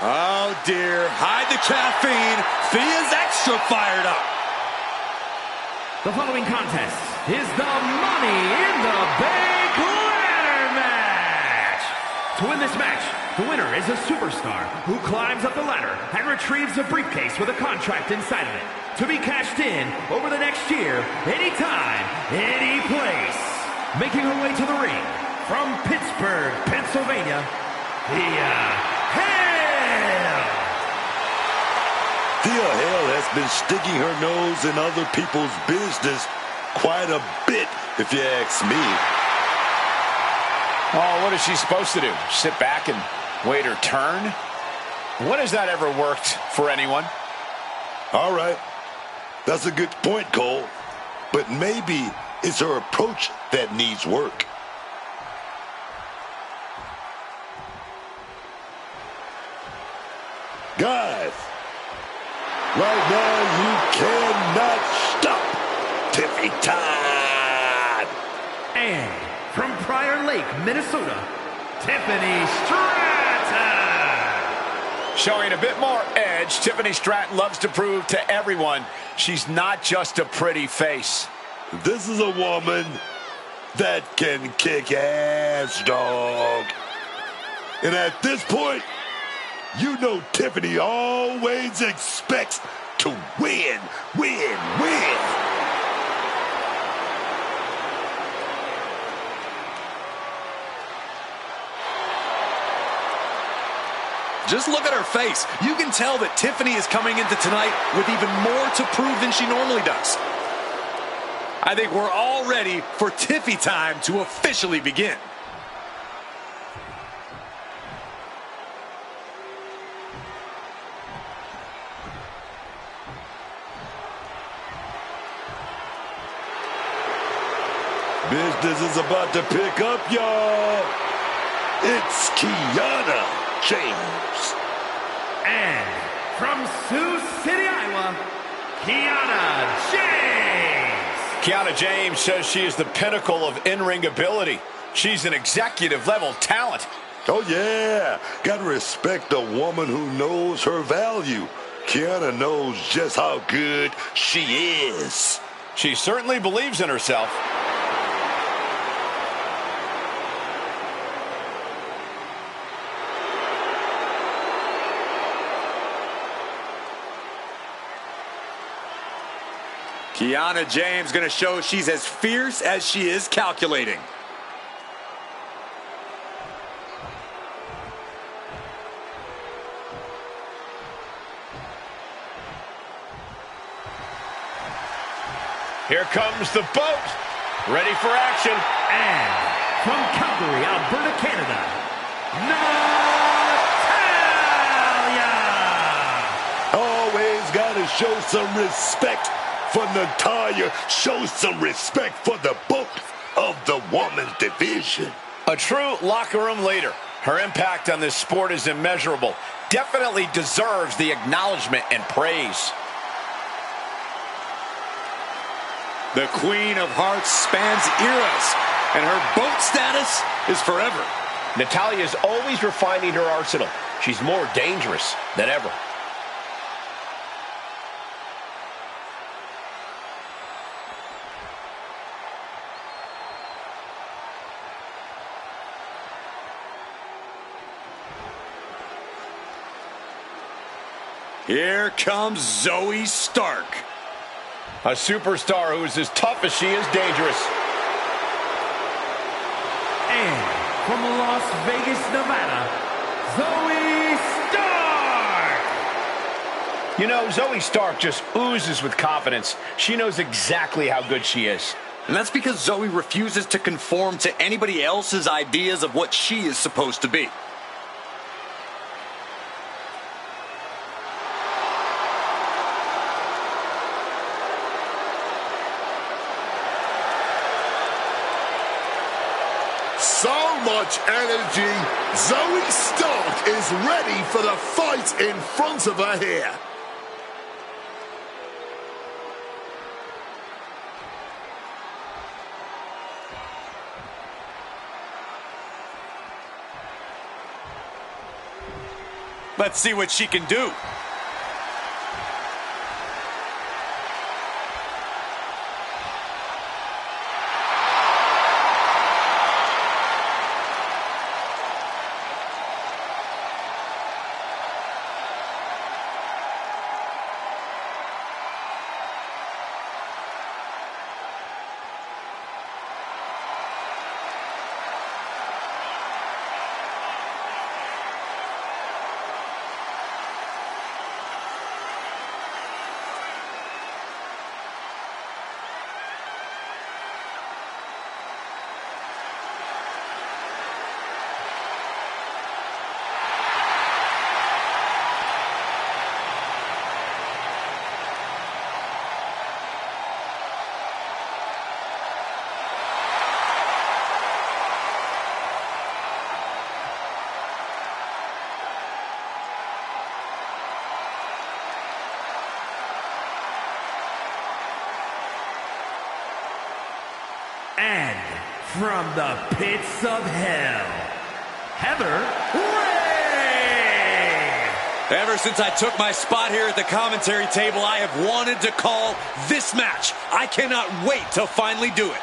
Oh, dear. Hide the caffeine. Thea's extra fired up. The following contest is the Money in the Bank ladder match. To win this match, the winner is a superstar who climbs up the ladder and retrieves a briefcase with a contract inside of it to be cashed in over the next year, anytime, any place. Making her way to the ring from Pittsburgh, Pennsylvania, Thea Hale. Thea Hale has been sticking her nose in other people's business quite a bit, if you ask me. Oh, what is she supposed to do? Sit back and wait her turn? When has that ever worked for anyone? All right. That's a good point, Cole. But maybe it's her approach that needs work. Guys, right now you cannot stop Tiffy time. And from Prior Lake, Minnesota, Tiffany Stratton. Showing a bit more edge, Tiffany Stratton loves to prove to everyone she's not just a pretty face. This is a woman that can kick ass, dog. And at this point, you know Tiffany always expects to win. Just look at her face. You can tell that Tiffany is coming into tonight with even more to prove than she normally does. I think we're all ready for Tiffy time to officially begin. Business is about to pick up, y'all. It's Kiana James. And from Sioux City, Iowa, Kiana James. Kiana James says she is the pinnacle of in-ring ability. She's an executive-level talent. Oh, yeah. Gotta respect a woman who knows her value. Kiana knows just how good she is. She certainly believes in herself. Kiana James going to show she's as fierce as she is calculating. Here comes the boat. Ready for action. And from Calgary, Alberta, Canada, Natalya. Always gotta show some respect for Natalya. Show some respect for the boat of the women's division. A true locker room leader. Her impact on this sport is immeasurable. Definitely deserves the acknowledgement and praise. The Queen of Hearts spans eras, and her boat status is forever. Natalya is always refining her arsenal. She's more dangerous than ever. Here comes Zoe Stark. A superstar who is as tough as she is dangerous. And from Las Vegas, Nevada, Zoe Stark. You know, Zoe Stark just oozes with confidence. She knows exactly how good she is. And that's because Zoe refuses to conform to anybody else's ideas of what she is supposed to be. So much energy. Zoe Stark is ready for the fight in front of her here. Let's see what she can do. And from the pits of hell, Heather Ray! Ever since I took my spot here at the commentary table, I have wanted to call this match. I cannot wait to finally do it.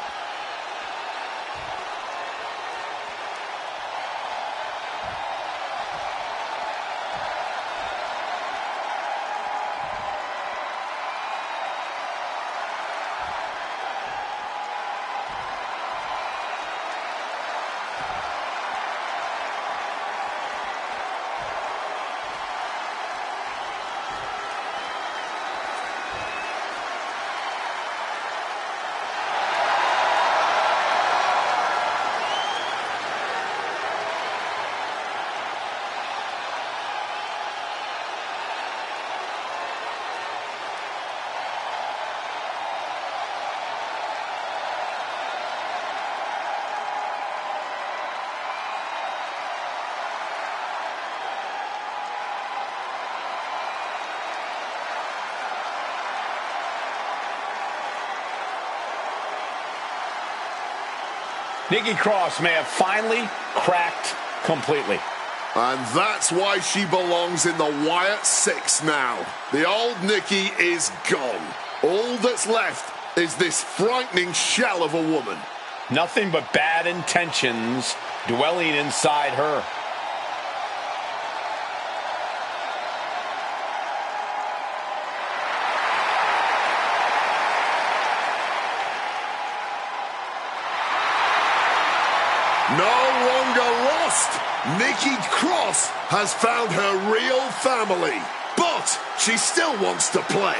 Nikki Cross may have finally cracked completely. And that's why she belongs in the Wyatt 6 now. The old Nikki is gone. All that's left is this frightening shell of a woman. Nothing but bad intentions dwelling inside her. No longer lost. Nikki Cross has found her real family, but she still wants to play.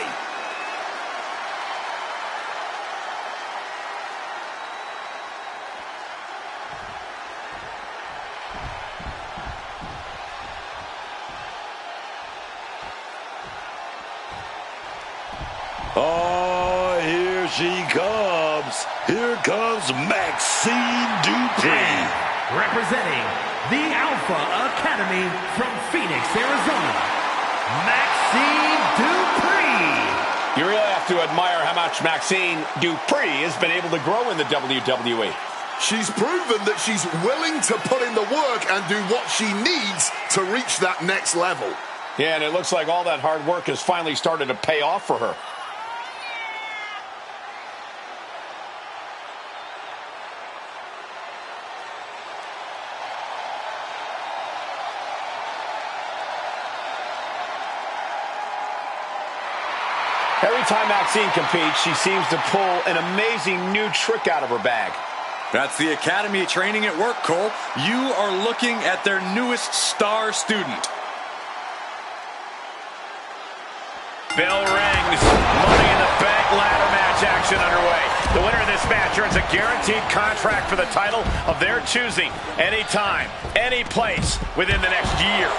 Oh, here she comes. Here comes Maxine Dupree. Representing the Alpha Academy from Phoenix, Arizona, Maxine Dupree. You really have to admire how much Maxine Dupree has been able to grow in the WWE. She's proven that she's willing to put in the work and do what she needs to reach that next level. Yeah, and it looks like all that hard work has finally started to pay off for her. Every time Maxine competes, she seems to pull an amazing new trick out of her bag. That's the Academy training at work, Cole. You are looking at their newest star student. Bell rings. Money in the Bank ladder match action underway. The winner of this match earns a guaranteed contract for the title of their choosing. Anytime, any place within the next year.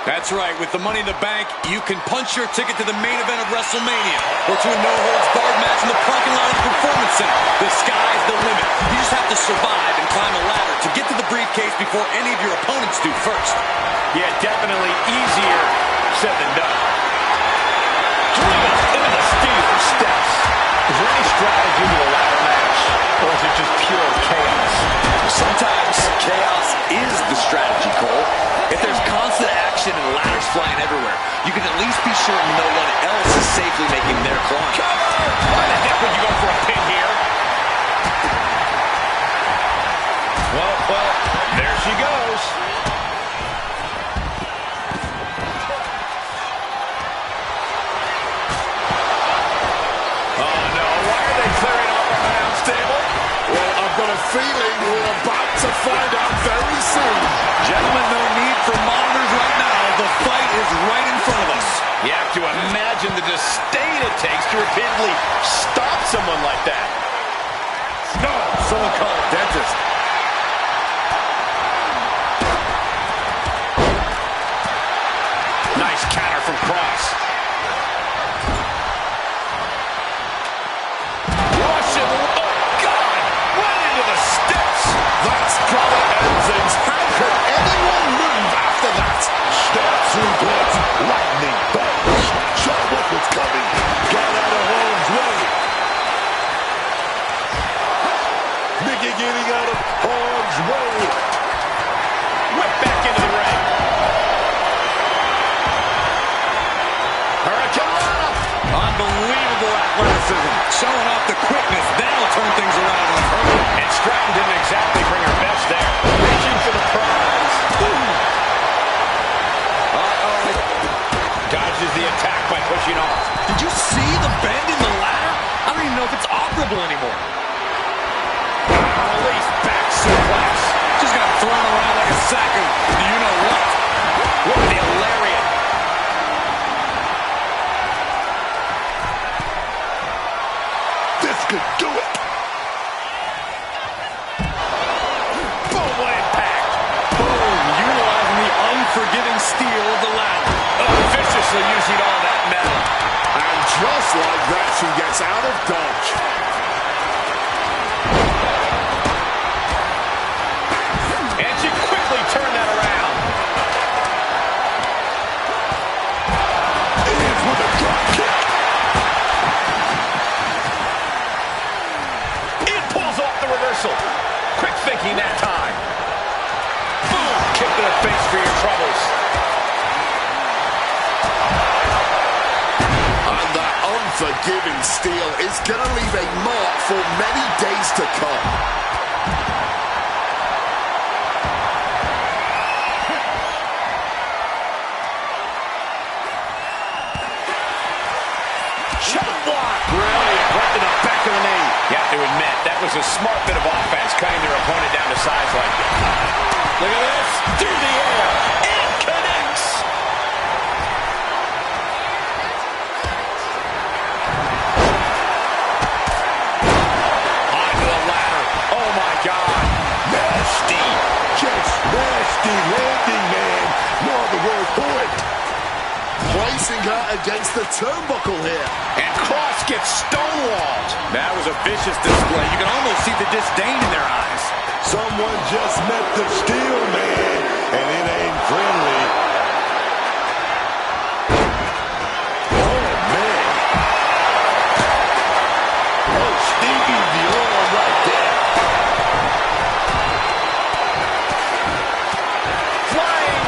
That's right. With the Money in the Bank, you can punch your ticket to the main event of WrestleMania or to a no-holds-barred match in the parking lot of the Performance Center. The sky's the limit. You just have to survive and climb a ladder to get to the briefcase before any of your opponents do first. Yeah, definitely easier said than done. Driven into the steel steps. Is there any strategy to the ladder match, or is it just pure chaos? Sometimes chaos is the strategy, Cole. If there's constant action and ladder you can at least be sure no one else is safely making their climb. Why the heck would you go for a pin here? Well, there she goes. Oh, no. Why are they clearing off our announce table? Well, I've got a feeling we're about to find out very soon. Gentlemen, no need for monitors right now. The fight is right in front of us. You have to imagine the disdain it takes to repeatedly stop someone like that. No, someone call a dentist. Nice counter from Cross. Russian, oh God, right into the steps. That's gotta end things. How could anyone move after that? Step suplex, lightning bolt. Show what was coming. Got out of harm's way. Nikki getting out of harm's way. Whip back into the ring. Hurricane Rana. Unbelievable athleticism. Showing off the quickness. That'll turn things around on her. And Stratton didn't exactly bring her best there. Reaching for the prize. Dodges the attack by pushing off. Did you see the bend in the ladder? I don't even know if it's operable anymore. Release back suplex. Just got thrown around like a sack of you-know-what. Look at the lariat. This could do it. Boom, what impact. Boom, utilizing the unforgiving steel of the ladder. Viciously using all that metal. And just like that, she gets out of dodge. And she quickly turned that around. Ends with a drop kick. It pulls off the reversal. Quick thinking that time. Boom, kick to the face for your troubles. And that unforgiving steel is going to leave a mark for many days to come. Chop block. Brilliant. Right to the back of the knee. You have to admit, that was a smart bit of offense, cutting their opponent down to size like that. Look at this. Through the air. It connects. Onto the ladder. Oh, my God. Nasty. Just nasty landing, man. No other word for it. Placing her against the turnbuckle here. And Cross gets stonewalled. That was a vicious display. You can almost see the disdain in their eyes. Someone just met the steel, man, and it ain't friendly. Oh, man. Oh, Stevie, the arm right there. Flying.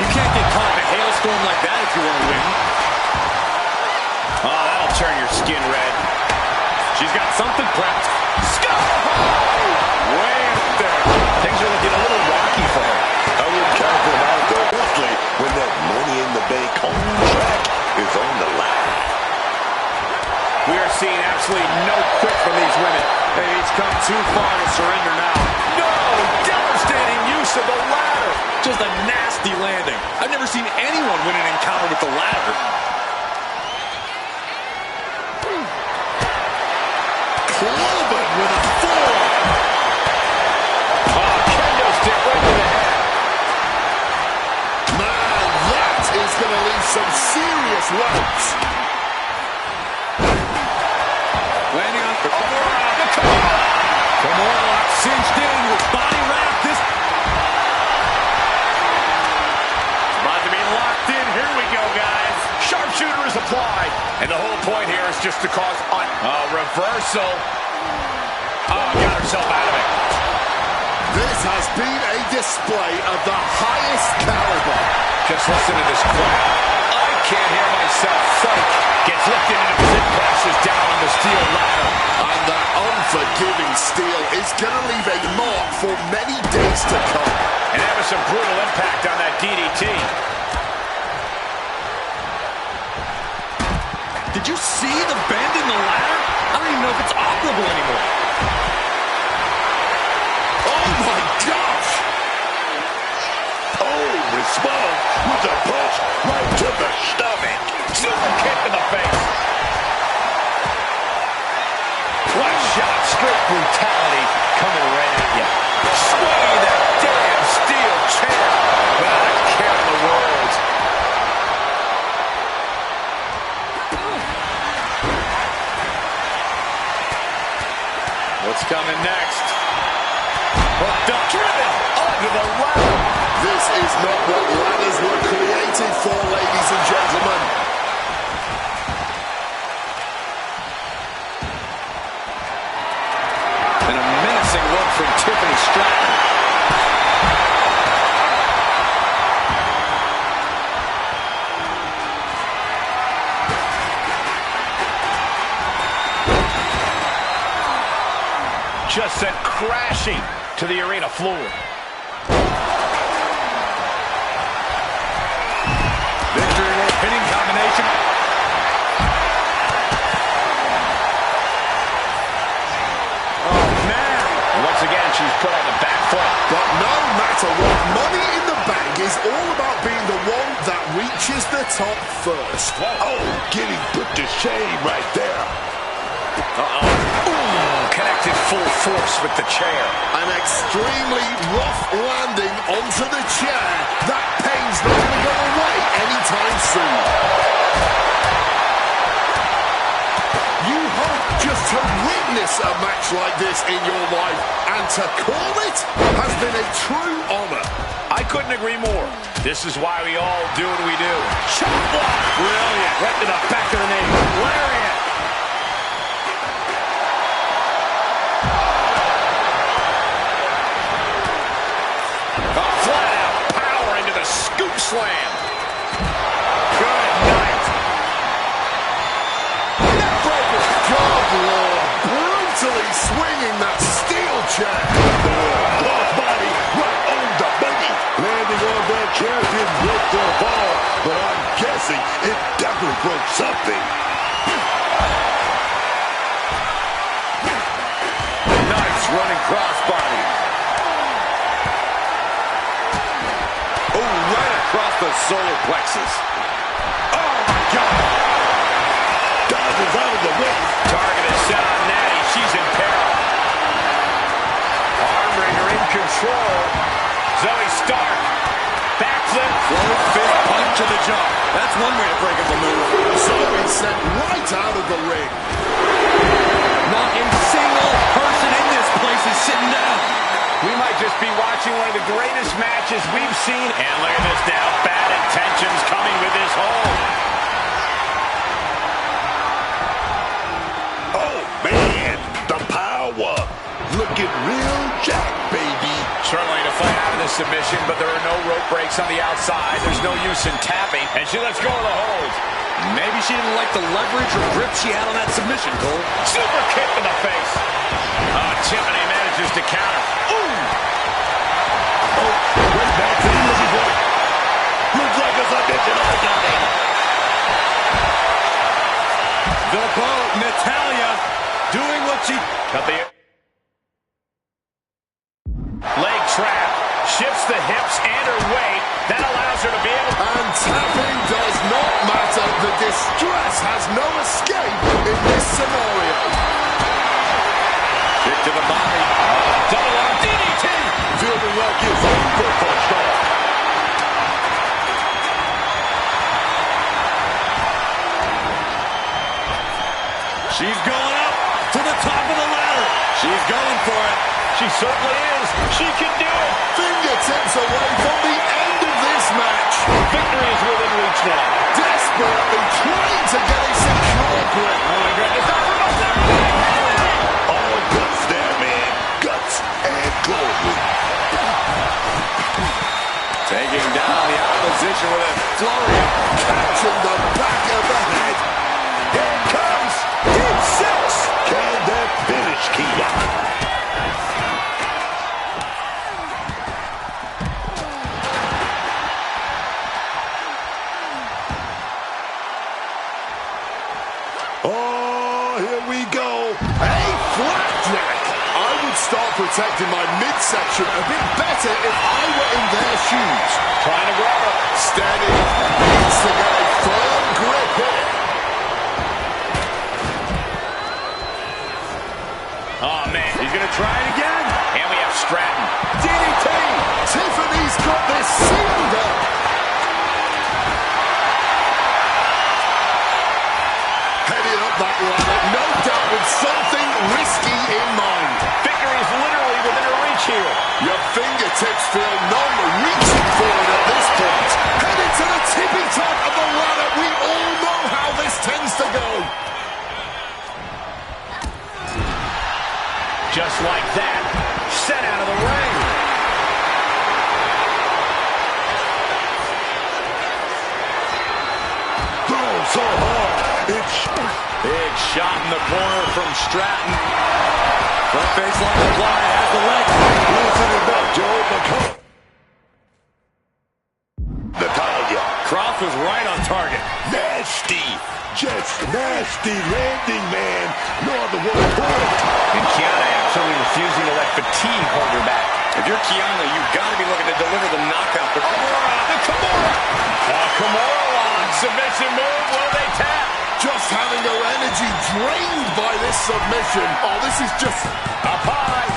You can't get caught in a hailstorm like that if you want to win. Oh, that'll turn your skin red. She's got something prepped. Way up there. Things are looking a little rocky for her. I would count them out, though, especially when that Money in the Bank contract is on the line. We are seeing absolutely no quit from these women. Hey, he's come too far to surrender now. No! Devastating use of the ladder. Just a nasty landing. I've never seen anyone win an encounter with the ladder. Cloven with a forearm. Oh, kendo stick right to the head. Man, that is going to leave some serious welts. Landing on the Kimura cinched in with body wrap. This about to be locked in. Here we go, guys. Sharpshooter is applied. And the whole point here is just to cause reversal. Oh, got herself out of it. This has been a display of the highest caliber. Just listen to this crowd. can't hear myself. Psych. Gets lifted into position, crashes down on the steel ladder. And that unforgiving steel is going to leave a mark for many days to come. And that was some brutal impact on that DDT. Did you see the bend in the ladder? I don't even know if it's operable anymore. Oh my gosh! Oh, response with a punch right to the stomach. Super kick in the face. What a shot. Straight brutality coming right at you. Swinging that damn steel chair without a care in the world. What's coming next? Hooked up, driven onto the ladder. This is not what ladders were created for, ladies and gentlemen. And a menacing look from Tiffany Stratton. Just sent crashing to the arena floor. Victory roll pinning combination. Oh, man. Once again, she's put on the back foot. But no matter what, Money in the Bank is all about being the one that reaches the top first. Oh, getting put to shame right there. Connected full force with the chair. An extremely rough landing onto the chair. That pain's not going to go away anytime soon. You hope just to witness a match like this in your life, and to call it has been a true honor. I couldn't agree more. This is why we all do what we do. Chop block. Brilliant. Right to the back of the knee. Lariat. Scoop slam. Good night. Neckbreaker. God, Lord. Brutally swinging that steel chair. Body right on the boogie. Landing on that champion with the ball. But I'm guessing it definitely broke something. Nice running crossbody. Across the solar plexus. Oh, my God. Dodges out of the way. Target is set on Natty. She's in peril. Armbringer in control. Zoe Stark. Backflip. Float fist punch to the jaw. That's one way to break up the move. Zoe sent right out of the ring. Not a single person in this place is sitting down. We might just be watching one of the greatest matches we've seen. And look at this now. Bad intentions coming with this hold. Oh, man. The power. Looking real jack, baby. Certainly to fight out of this submission, but there are no rope breaks on the outside. There's no use in tapping. And she lets go of the hold. Maybe she didn't like the leverage or grip she had on that submission, Cole. Super kick in the face. Tiffany manages to counter. Ooh! Oh, right back to the easy point. Looks like a submission on the nothing. The boat, Natalya, doing what she... Cut the leg trap. Shifts the hips and her weight. That allows her to be able... And tapping does not matter. The distress has no escape in this scenario. Kick to the body. Double arm DDT. Feeling like it's over for Stark. She's going up to the top of the ladder. She's going for it. She certainly is. She can do it. Fingertips away from the end of this match. Victory is within reach now. Desperately trying to get a secure grip. Oh my goodness. All guts there, man. Guts and glory. Taking down the opposition with a flurry. Catching the protecting my midsection a bit better if I were in their shoes. Trying to grab her. Steady. Needs to get a firm grip here. Oh, man. He's going to try it again. And we have Stratton. DDT. Tiffany's got this sealed up. Heading up that ladder, no doubt with something risky in mind. Victory is literally within her reach here. Your fingertips feel numb, reaching for it at this point. Headed to the tippy top of the ladder. We all know how this tends to go. Just like that, sent out of the ring. Throw so hard. Big shot in the corner from Stratton. Front face lock apply, has the leg. Listen to that, Joe. Natalia. Cross was right on target. Nasty. Just nasty landing, man. No other word for it. And Kiana absolutely refusing to let fatigue hold her back. If you're Kiana, you've got to be looking to deliver the knockout. But Kimura. Kimura lock. Submission move. Will they tap? Just having her energy drained by this submission. Oh, this is just Up high.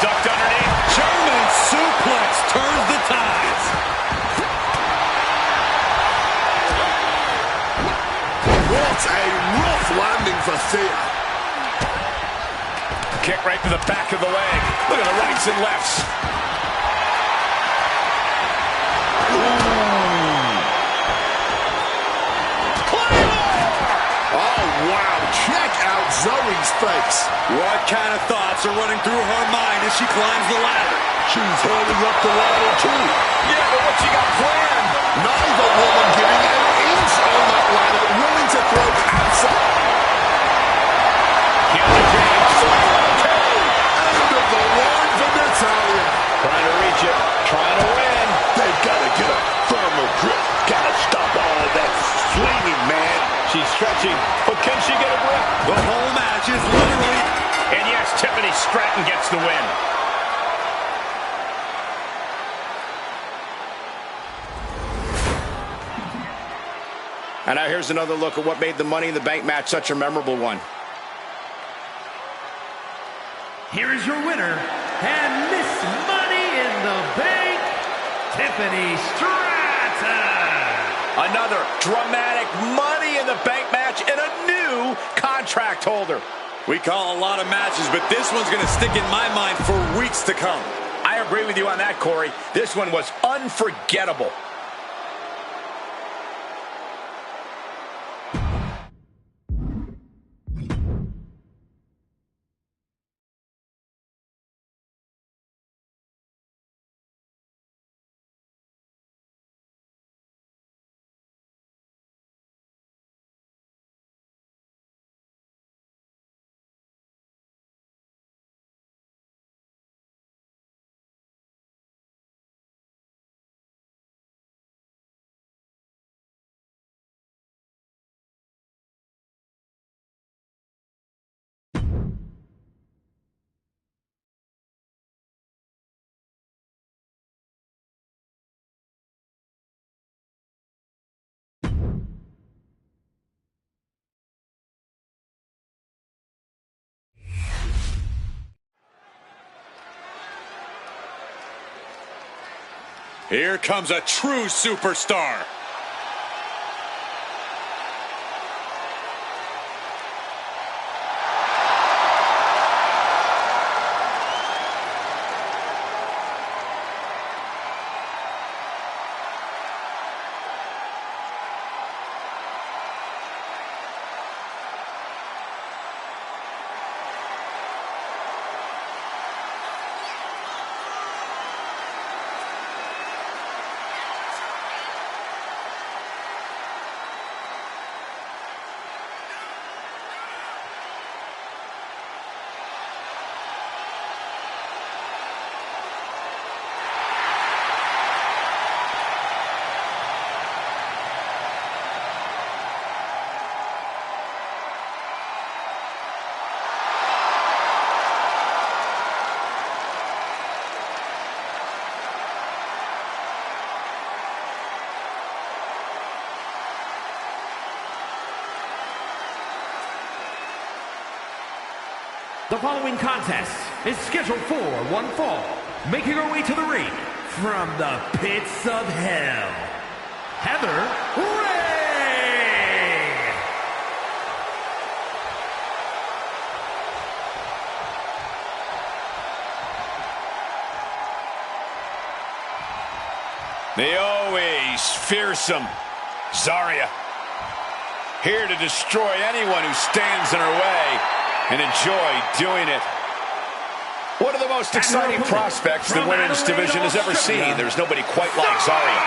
Ducked underneath. German suplex turns the tides. what a rough landing for Thea. Kick right to the back of the leg. Look at the rights and lefts. Check out Zoe's face. What kind of thoughts are running through her mind as she climbs the ladder? She's holding up the ladder, too. Yeah, but what she got planned? Neither woman giving an inch on that ladder, willing to throw outside. Kiana James. End of the line for Natalia. Trying to reach it. Trying to win. They've got to get a firmer grip. Got to stop all that swinging, man. She's stretching, but can she get a grip? The whole match is literally... And yes, Tiffany Stratton gets the win. And now here's another look at what made the Money in the Bank match such a memorable one. Here is your winner, and Miss Money in the Bank, Tiffany Stratton. Another dramatic Money in the Bank match and a new contract holder. We call a lot of matches, but this one's going to stick in my mind for weeks to come. I agree with you on that, Corey. This one was unforgettable. Here comes a true superstar. The following contest is scheduled for one fall. Making her way to the ring from the pits of hell, Heather Ray! The always fearsome Zarya, here to destroy anyone who stands in her way and enjoy doing it. One of the most exciting prospects the women's division has ever seen. There's nobody quite like Zarya.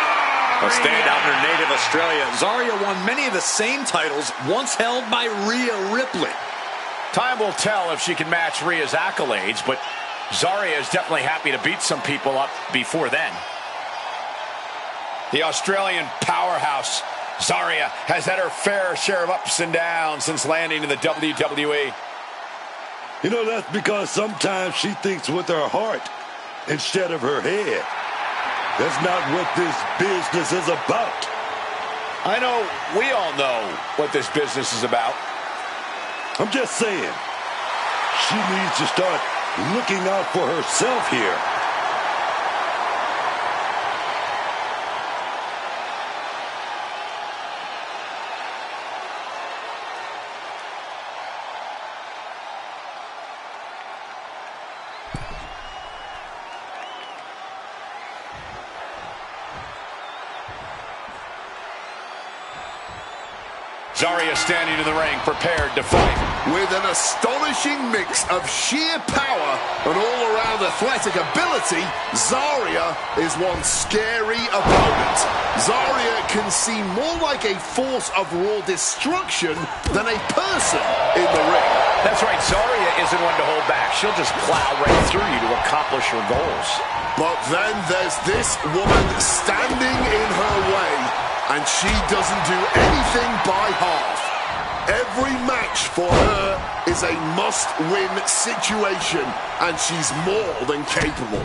A standout in her native Australia, Zarya won many of the same titles once held by Rhea Ripley. Time will tell if she can match Rhea's accolades, but Zarya is definitely happy to beat some people up before then. The Australian powerhouse, Zarya, has had her fair share of ups and downs since landing in the WWE. You know, that's because sometimes she thinks with her heart instead of her head. That's not what this business is about. I know we all know what this business is about. I'm just saying, she needs to start looking out for herself here. Zarya standing in the ring, prepared to fight. With an astonishing mix of sheer power and all-around athletic ability, Zarya is one scary opponent. Zarya can seem more like a force of raw destruction than a person in the ring. That's right, Zarya isn't one to hold back. She'll just plow right through you to accomplish her goals. But then there's this woman standing in her way, and she doesn't do anything by half. Every match for her is a must-win situation, and she's more than capable.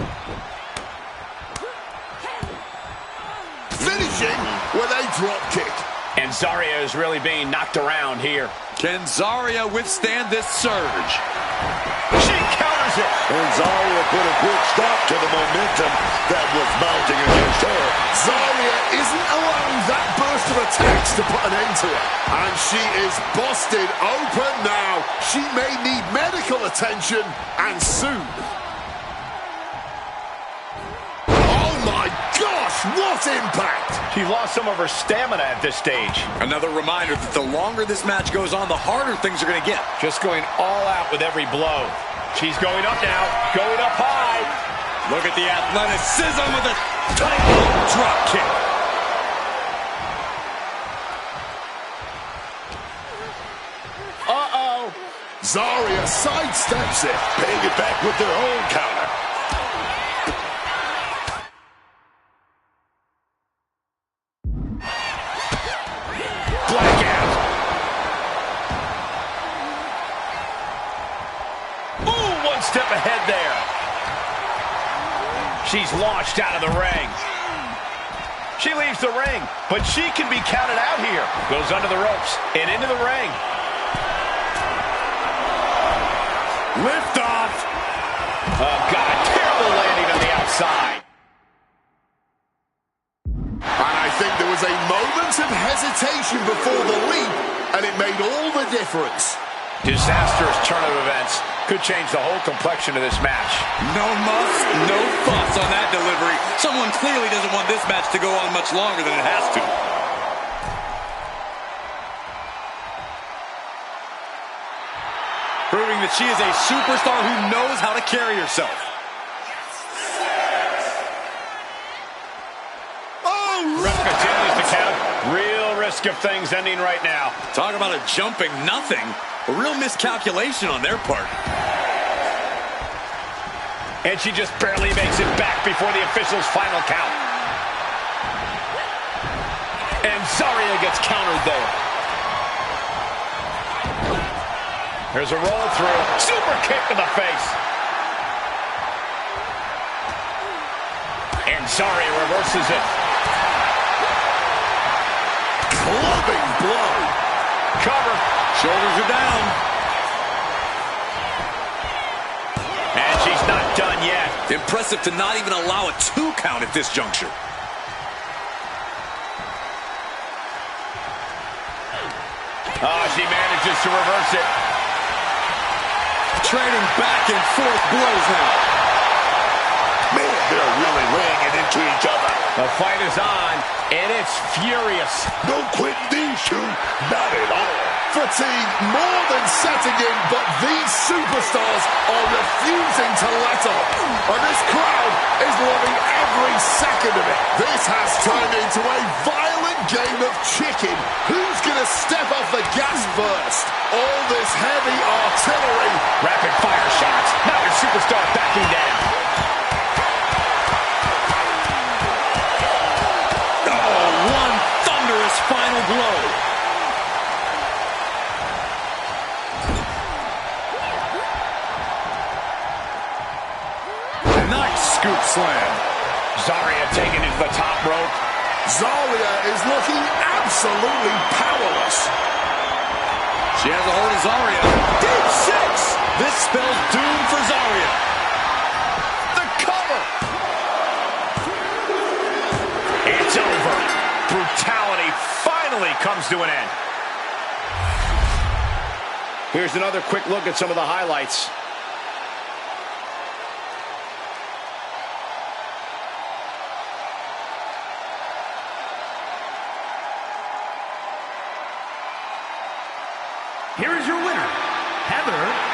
Finishing with a drop kick. And Zarya is really being knocked around here. Can Zarya withstand this surge? She counters it. And Zarya put a quick stop to the momentum that was mounting against her. Zarya isn't allowing that burst of attacks to put an end to it. And she is busted open now. She may need medical attention, and soon. Oh my gosh, what impact! She lost some of her stamina at this stage. Another reminder that the longer this match goes on, the harder things are going to get. Just going all out with every blow. She's going up now, going up high. Look at the athleticism with a tight drop kick. Uh-oh. Zarya sidesteps it. Paying it back with their own counter. Blackout. Ooh, one step ahead there. She's launched out of the ring. She leaves the ring, but she can be counted out here. Goes under the ropes and into the ring. Lift off. Oh, God, terrible landing on the outside. And I think there was a moment of hesitation before the leap, and it made all the difference. Disastrous turn of events could change the whole complexion of this match. No muss, no fuss on that delivery. Someone clearly doesn't want this match to go on much longer than it has to. Proving that she is a superstar who knows how to carry herself. Ref continues to count. Real risk of things ending right now. Talk about a jumping nothing. A real miscalculation on their part. And she just barely makes it back before the official's final count. And Zarya gets countered there. There's a roll through. Super kick to the face. And Zarya reverses it. Clubbing blow. Cover. Shoulders are down. she's not done yet. Impressive to not even allow a 2 count at this juncture. Oh, she manages to reverse it. Trading back and forth blows now. Man, they're really laying it into each other. The fight is on, and it's furious. No quitting these two, not at all. Fatigue more than setting in, but these superstars are refusing to let up. And this crowd is loving every second of it. This has turned into a violent game of chicken. Who's going to step off the gas first? All this heavy artillery. Rapid fire shots. Now your superstar backing down. Oh, one thunderous final blow. Nice scoop slam. Zarya taken into the top rope. Zarya is looking absolutely powerless. She has a hold of Zarya. Deep 6. This spells doom for Zarya. The cover. It's over. Brutality finally comes to an end. Here's another quick look at some of the highlights. Here is your winner, Heather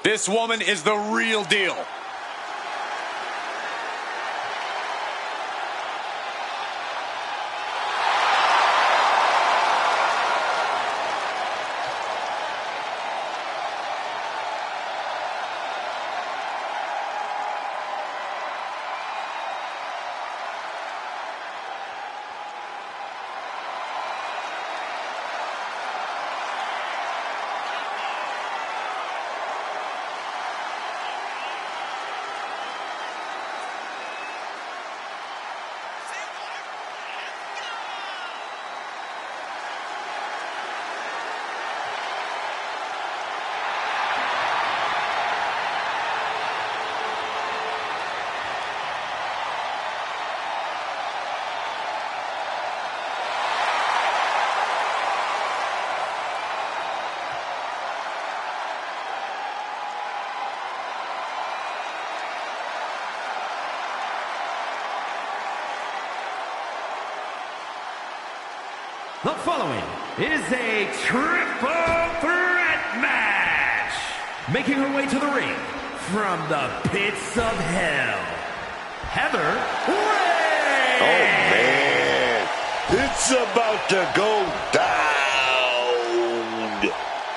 This woman is the real deal. The following is a triple threat match. Making her way to the ring from the pits of hell, Heather Ray. Oh, man. It's about to go down.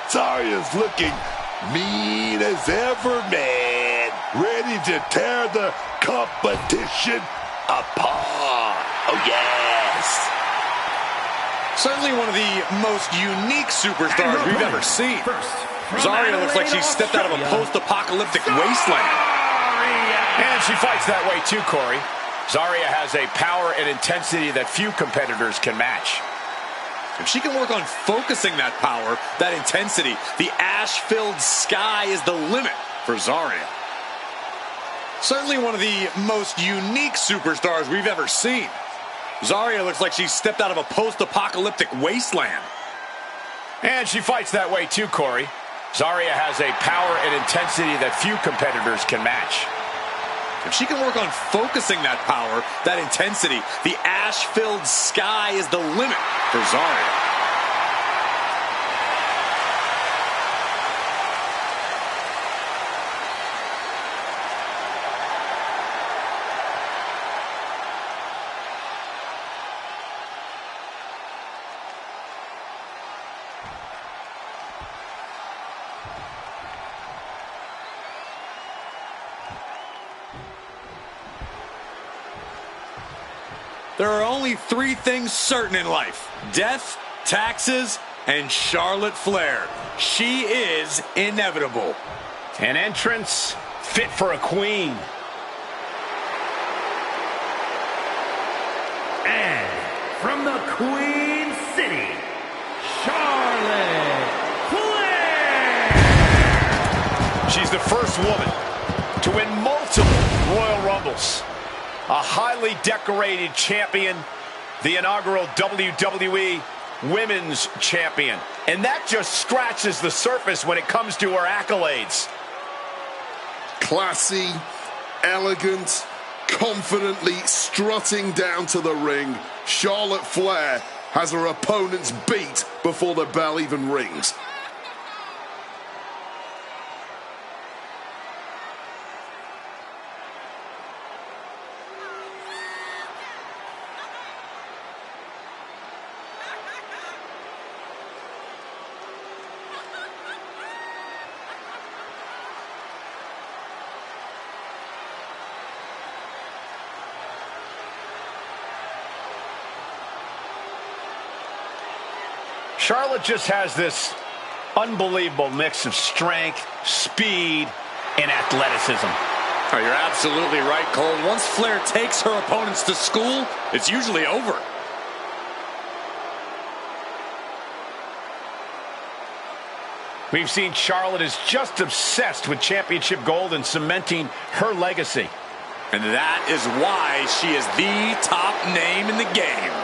Zarya's looking mean as ever, man. Ready to tear the competition apart. Oh, yes. Certainly one of the most unique superstars we've ever seen. Zarya looks like she stepped out of a post-apocalyptic wasteland. And she fights that way too, Corey. Zarya has a power and intensity that few competitors can match. If she can work on focusing that power, that intensity, the ash-filled sky is the limit for Zarya. Certainly one of the most unique superstars we've ever seen. Zarya looks like she stepped out of a post-apocalyptic wasteland. And she fights that way too, Corey. Zarya has a power and intensity that few competitors can match. If she can work on focusing that power, that intensity, the ash-filled sky is the limit for Zarya. There are only three things certain in life: death, taxes, and Charlotte Flair. She is inevitable. An entrance fit for a queen. And from the Queen City, Charlotte Flair! She's the first woman to win multiple Royal Rumbles. A highly decorated champion, the inaugural WWE Women's Champion. And that just scratches the surface when it comes to her accolades. Classy, elegant, confidently strutting down to the ring, Charlotte Flair has her opponents beat before the bell even rings. Charlotte just has this unbelievable mix of strength, speed, and athleticism. Oh, you're absolutely right, Cole. Once Flair takes her opponents to school, it's usually over. We've seen Charlotte is just obsessed with championship gold and cementing her legacy. And that is why she is the top name in the game.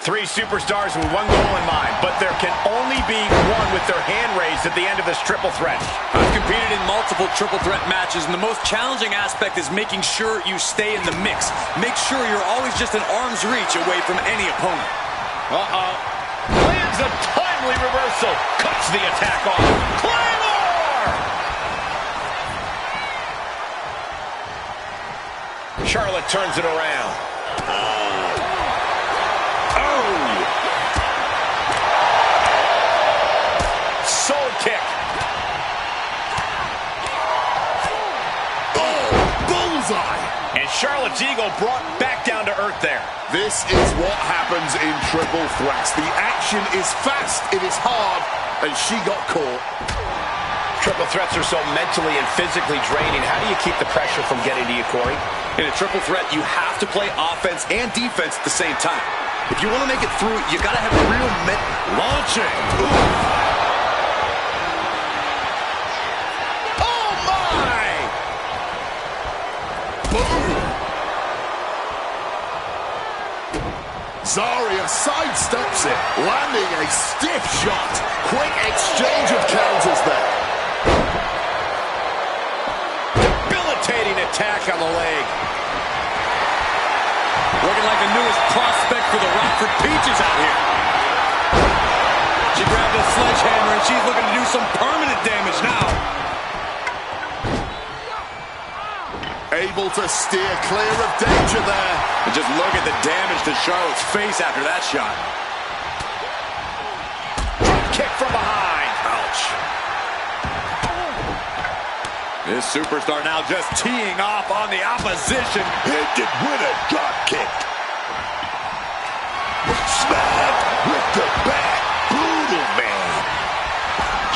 Three superstars with one goal in mind, but there can only be one with their hand raised at the end of this triple threat. I've competed in multiple triple threat matches, and the most challenging aspect is making sure you stay in the mix. Make sure you're always just an arm's reach away from any opponent. Lands a timely reversal. Cuts the attack off. Claymore! Charlotte turns it around. Soul kick. Oh, bullseye! And Charlotte's ego brought back down to earth there. This is what happens in triple threats. The action is fast, it is hard, and she got caught. Triple threats are so mentally and physically draining. How do you keep the pressure from getting to you, Corey? In a triple threat, you have to play offense and defense at the same time. If you want to make it through, you got to have a real launching. Oh, my! Boom! Zarya sidesteps it, landing a stiff shot. Quick exchange of counters there. Debilitating attack on the leg. Looking like the newest prospect for the Rockford Peaches out here. She grabbed a sledgehammer and she's looking to do some permanent damage now. Able to steer clear of danger there. And just look at the damage to Charlotte's face after that shot. Drop kick from behind. Ouch. This superstar now just teeing off on the opposition. Hit it with a drop kick. Smack with the back. Brutal, man.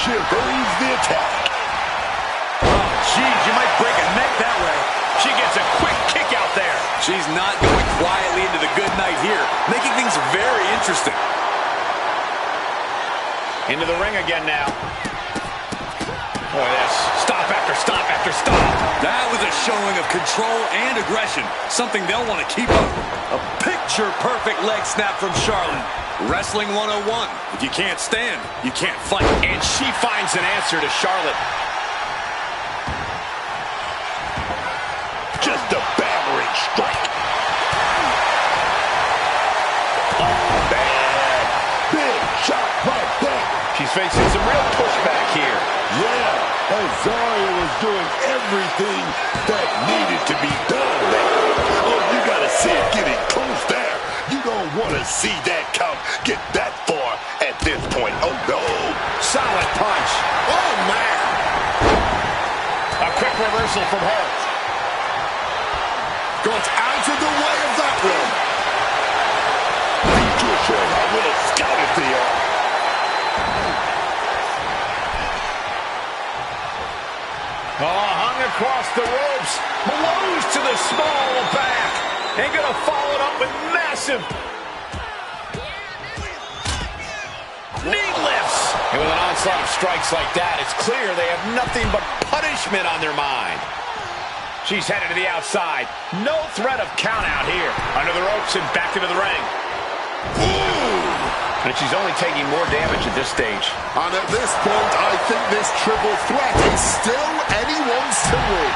She evades the attack. Oh, geez, you might break a neck that way. She gets a quick kick out there. She's not going quietly into the good night here, making things very interesting. Into the ring again now. Boy, this stop after stop after stop. That was a showing of control and aggression, something they'll want to keep up. A picture-perfect leg snap from Charlotte. Wrestling 101. If you can't stand, you can't fight. And she finds an answer to Charlotte. Just a battering strike. Oh, man. Big shot right there. She's She's facing some real pushback here. Yeah, and Zarya was doing everything that needed to be done there. Oh, you got to see it getting close there. You don't want to see that count get that far at this point. Oh, no. Solid punch. Oh, man. A quick reversal from her. Got out of the way of that one. Patricia, I would have scouted the Oh, hung across the ropes. Blows to the small back. And going to follow it up with massive knee lifts. And with an onslaught of strikes like that, it's clear they have nothing but punishment on their mind. She's headed to the outside. No threat of count out here. Under the ropes and back into the ring. Ooh. And she's only taking more damage at this stage. And at this point, I think this triple threat is still anyone's to win.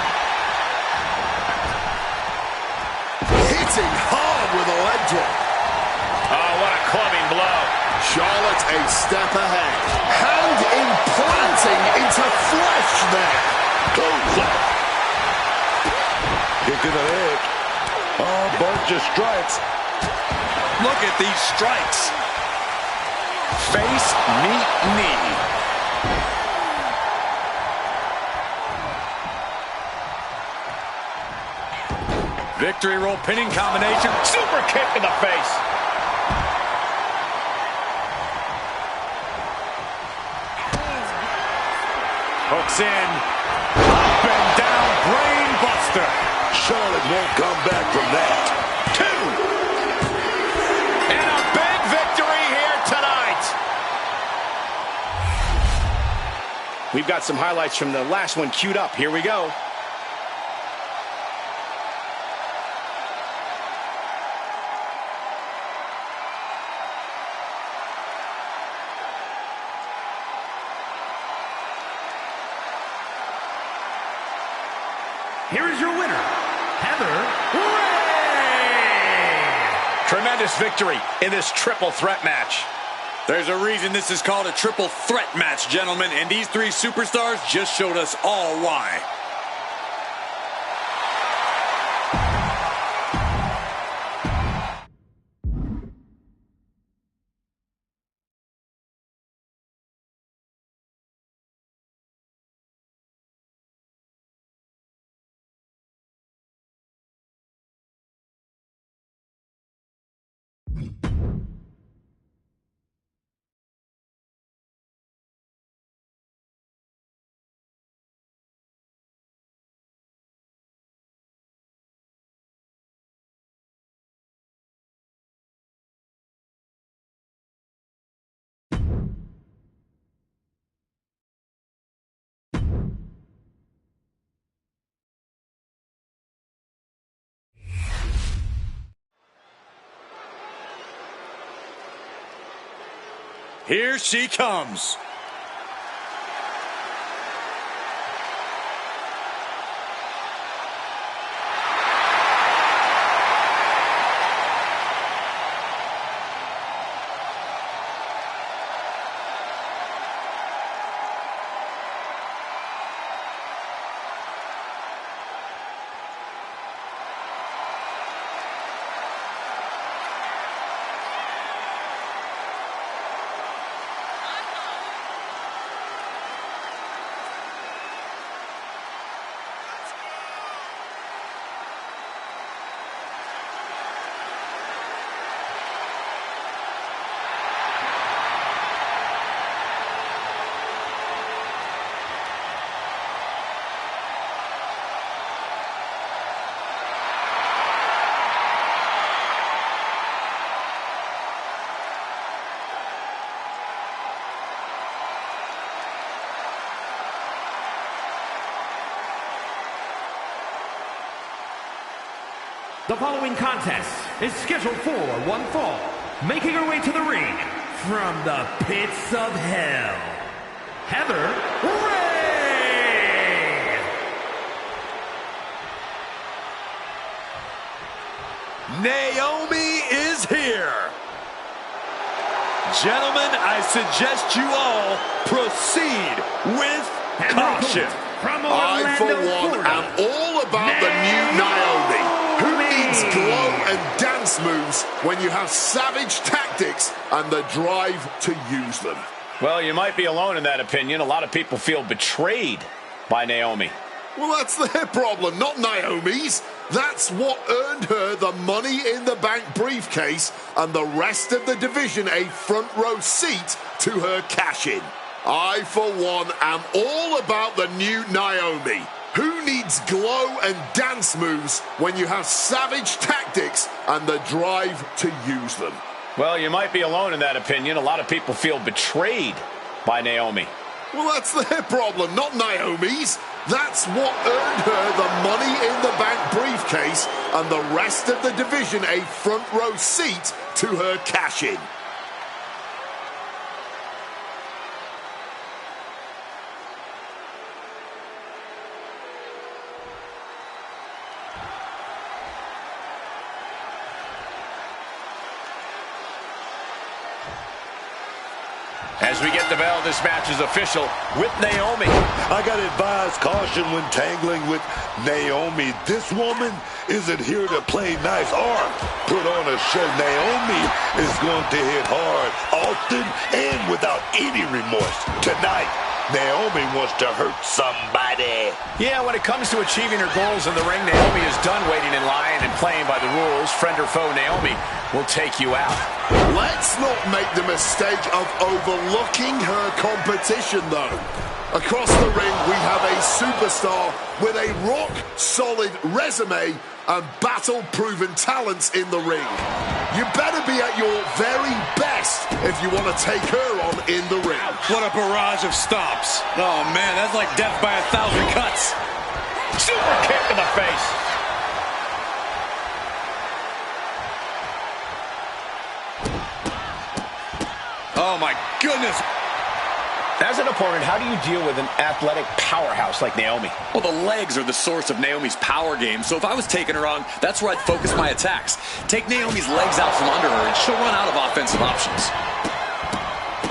Hitting hard with a leg drop. Oh, what a clubbing blow. Charlotte a step ahead. Hand implanting into flesh there. Goes up. Get to the edge. Oh, bunch of strikes. Look at these strikes. Face, meet, knee. Victory roll pinning combination. Super kick in the face. Hooks in. Up and down. Brain buster. Charlotte won't come back from that. Two. And a big victory here tonight. We've got some highlights from the last one queued up. Here we go. Here is your winner, Heather Ray. Tremendous victory in this triple threat match. There's a reason this is called a triple threat match, gentlemen, and these three superstars just showed us all why. Here she comes. The following contest is scheduled for one fall. Making her way to the ring from the pits of hell, Heather Ray! Naomi is here. Gentlemen, I suggest you all proceed with caution. From I, for Orlando, one, Florida, am all about the new Naomi. Who needs glow and dance moves when you have savage tactics and the drive to use them? Well, you might be alone in that opinion. A lot of people feel betrayed by Naomi. Well, that's their problem, not Naomi's. That's what earned her the Money in the Bank briefcase and the rest of the division a front row seat to her cash-in. I, for one, am all about the new Naomi. Who needs glow and dance moves when you have savage tactics and the drive to use them? Well, you might be alone in that opinion. A lot of people feel betrayed by Naomi. Well, that's their problem, not Naomi's. That's what earned her the Money in the Bank briefcase and the rest of the division a front row seat to her cash-in. As we get the bell, this match is official with Naomi. I got to advise caution when tangling with Naomi. This woman isn't here to play nice or put on a show. Naomi is going to hit hard, often, and without any remorse. Tonight, Naomi wants to hurt somebody. Yeah, when it comes to achieving her goals in the ring, Naomi is done waiting in line and playing by the rules. Friend or foe, Naomi will take you out. Let's not make the mistake of overlooking her competition, though. Across the ring, we have a superstar with a rock-solid resume and battle-proven talents in the ring. You better be at your very best if you want to take her on in the ring. What a barrage of stops. Oh, man, that's like death by 1,000 cuts. Super kick in the face. Oh, my goodness. As an opponent, how do you deal with an athletic powerhouse like Naomi? Well, the legs are the source of Naomi's power game, so if I was taking her on, that's where I'd focus my attacks. Take Naomi's legs out from under her, and she'll run out of offensive options.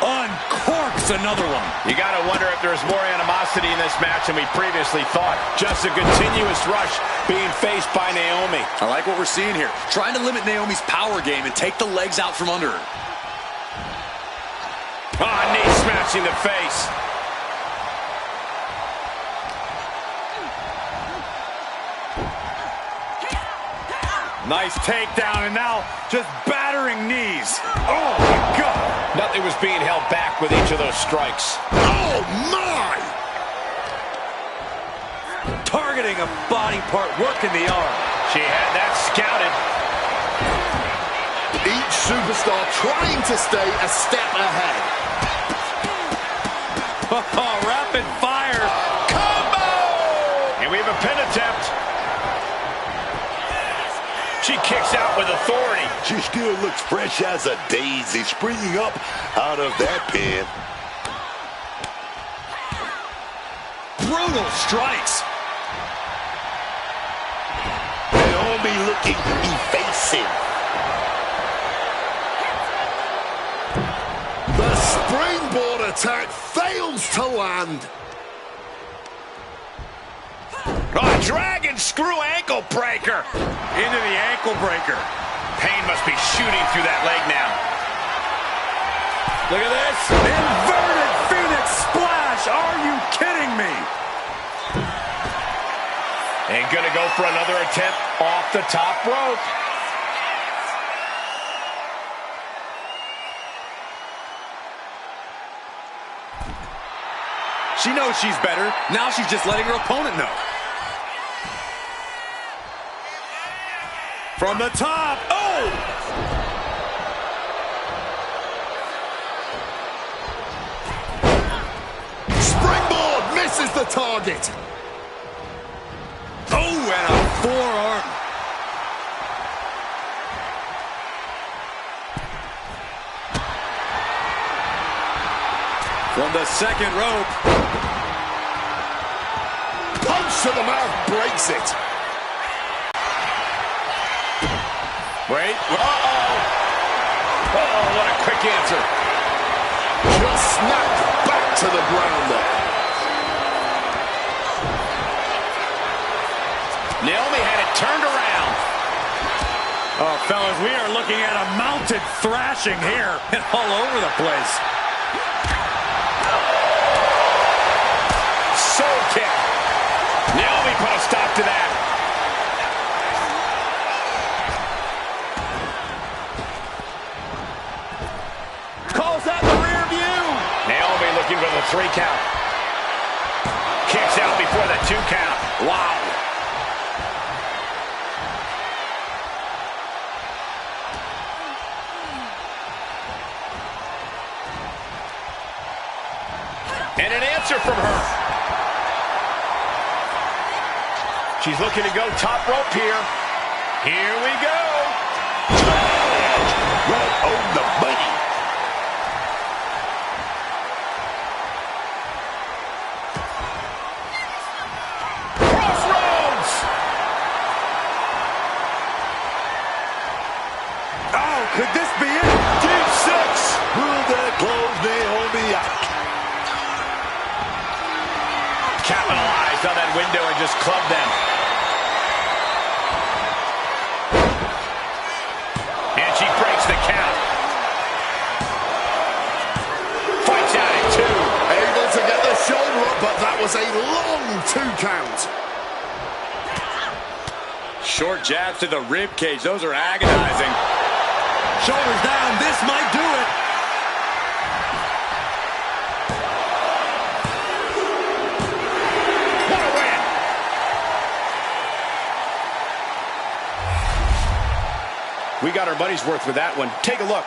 Uncorks another one. You got to wonder if there's more animosity in this match than we previously thought. Just a continuous rush being faced by Naomi. I like what we're seeing here. Trying to limit Naomi's power game and take the legs out from under her. Knee smashing the face. Nice takedown, and now just battering knees. Oh, my God. Nothing was being held back with each of those strikes. Oh, my! Targeting a body part, working the arm. She had that scouted. Each superstar trying to stay a step ahead. Oh, rapid fire. Combo! And we have a pin attempt. She kicks out with authority. She still looks fresh as a daisy, springing up out of that pin. Brutal strikes. Naomi looking evasive. The springboard attack fails to land. Dragon screw ankle breaker. Into the ankle breaker. Pain must be shooting through that leg now. Look at this. Inverted Phoenix splash. Are you kidding me? And gonna go for another attempt off the top rope. She knows she's better. Now she's just letting her opponent know. From the top. Oh! Springboard misses the target. Oh, and a forearm. From the second rope. Punch to the mouth breaks it. Wait. Uh-oh. Uh-oh, what a quick answer. snapped back to the ground there. Naomi had it turned around. Oh, fellas, we are looking at a mounted thrashing here and all over the place. Soul kick. Naomi put a stop to that. Calls out the rear view. Naomi looking for the 3 count. Kicks out before the 2 count. Wow. And an answer from her. She's looking to go top rope here. Here we go. Right on the money. Crossroads. Oh, could this be it? Deep 6. Will that close Naomi out? Capitalized on that window and just clubbed them. And she breaks the count. Fights out at 2. Able to get the shoulder up, but that was a long 2 count. Short jabs to the rib cage. Those are agonizing. Shoulders down. This might do it. What a win. We got our money's worth with that one. Take a look.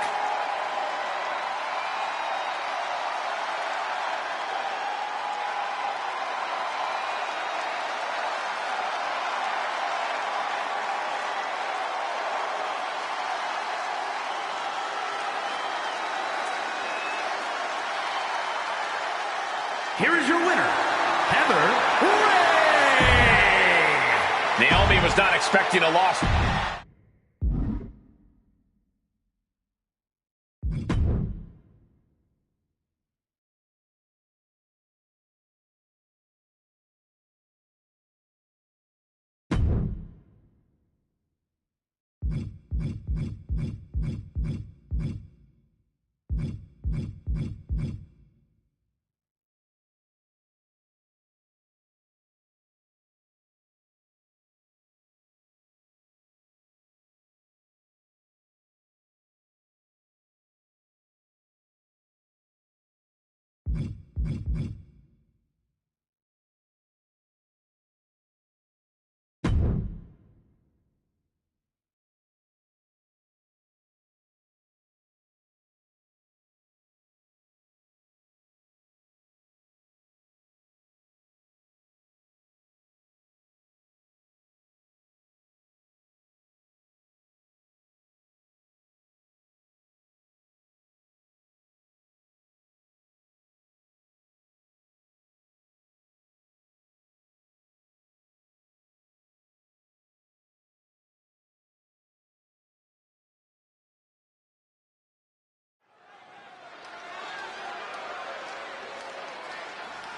Here is your winner, Heather Ray. Naomi was not expecting a loss.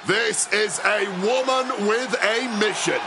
This is a woman with a mission.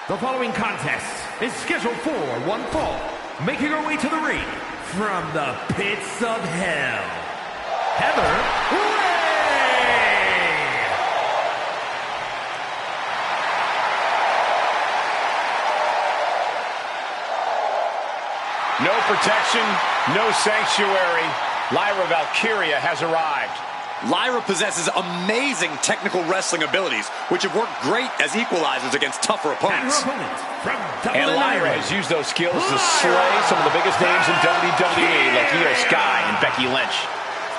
The following contest is scheduled for one fall, making her way to the ring from the pits of hell, Heather Ray! No protection, no sanctuary. Lyra Valkyria has arrived. Lyra possesses amazing technical wrestling abilities, which have worked great as equalizers against tougher opponents. And Lyra has used those skills to slay some of the biggest names in WWE, like Io Sky and Becky Lynch.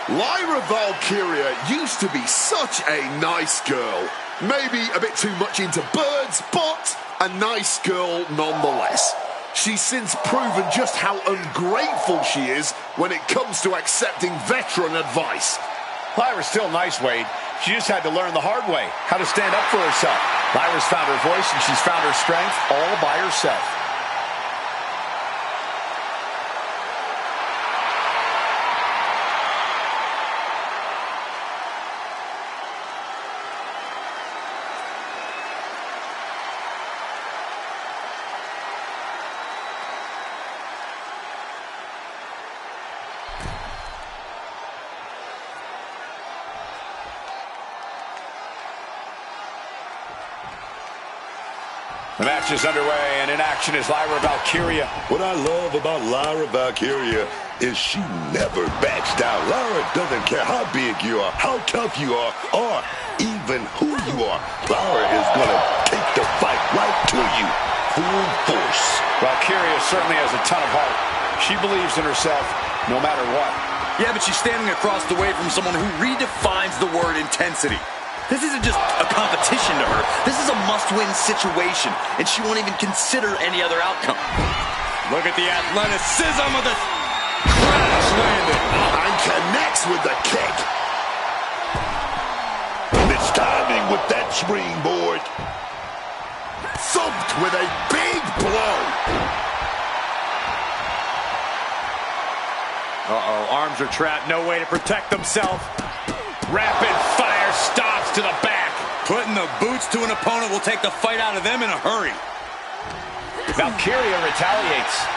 Lyra Valkyria used to be such a nice girl. Maybe a bit too much into birds, but a nice girl nonetheless. She's since proven just how ungrateful she is when it comes to accepting veteran advice. Lyra's still nice, Wade. She just had to learn the hard way how to stand up for herself. Lyra's found her voice and she's found her strength all by herself. The match is underway, and in action is Lyra Valkyria. What I love about Lyra Valkyria is she never backs down. Lyra doesn't care how big you are, how tough you are, or even who you are. Lyra is going to take the fight right to you, full force. Valkyria certainly has a ton of heart. She believes in herself no matter what. Yeah, but she's standing across the way from someone who redefines the word intensity. This isn't just a competition to her. This is a must-win situation, and she won't even consider any other outcome. Look at the athleticism of the crash landing. And connects with the kick. It's timing with that springboard. Thumped with a big blow. Uh-oh, arms are trapped, no way to protect themselves. Rapid fire stops to the back. Putting the boots to an opponent will take the fight out of them in a hurry. Valkyria retaliates.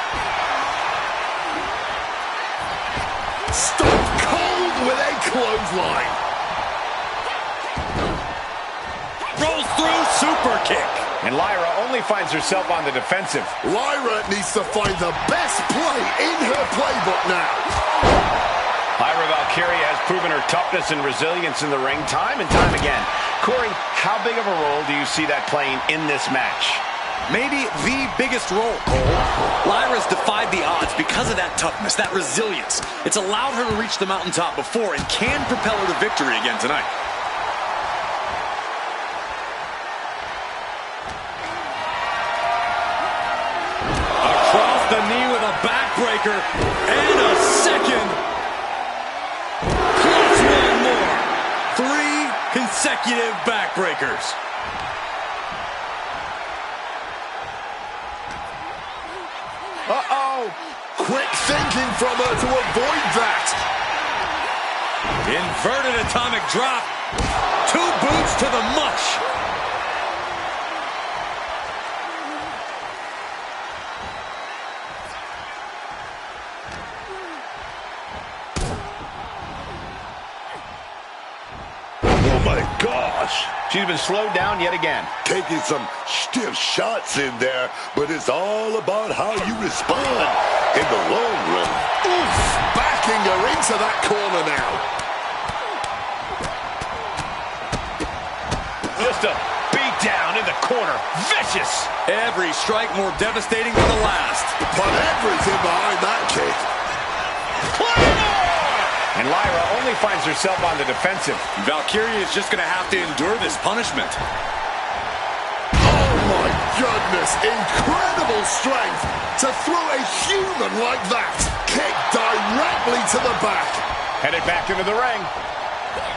Stone cold with a clothesline. Rolls through, super kick. And Lyra only finds herself on the defensive. Lyra needs to find the best play in her playbook now. Lyra Valkyria has proven her toughness and resilience in the ring time and time again. Corey, how big of a role do you see that playing in this match? Maybe the biggest role, Cole. Lyra's defied the odds because of that toughness, that resilience. It's allowed her to reach the mountaintop before and can propel her to victory again tonight. Across the knee with a backbreaker and a second. Plus one more. 3 consecutive backbreakers. Uh-oh. Quick thinking from her to avoid that. Inverted atomic drop. 2 boots to the mush. Oh my gosh. She's been slowed down yet again. Taking some stiff shots in there, but it's all about how you respond in the long run. Oof, backing her into that corner now. Just a beat down in the corner. Vicious. Every strike more devastating than the last. Put everything behind that kick. And Lyra only finds herself on the defensive. Valkyria is just going to have to endure this punishment. Oh my goodness, incredible strength to throw a human like that. Kick directly to the back. Headed back into the ring.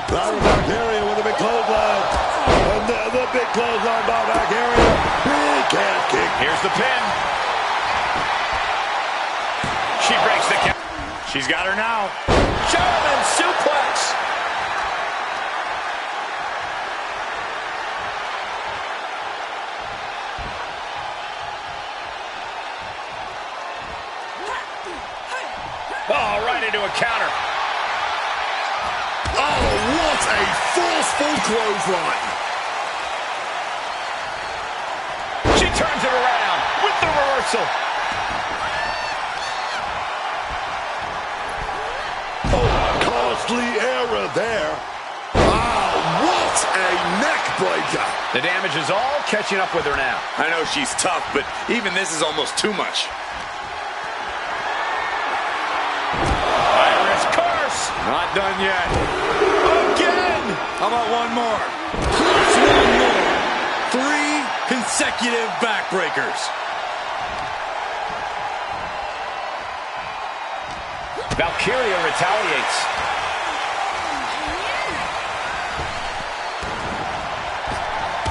Lyra Valkyria with a big clothesline. And the big clothesline by Valkyria. Big calf kick. Here's the pin. She breaks the count. She's got her now. German suplex. Oh, right into a counter. Oh, what a forceful clothesline. She turns it around with the reversal. Oh, costly error there. Wow, what a neck breaker. The damage is all catching up with her now. I know she's tough, but even this is almost too much. Irish curse. Not done yet. Again. How about one more? Plus one more. 3 consecutive backbreakers. Valkyria retaliates.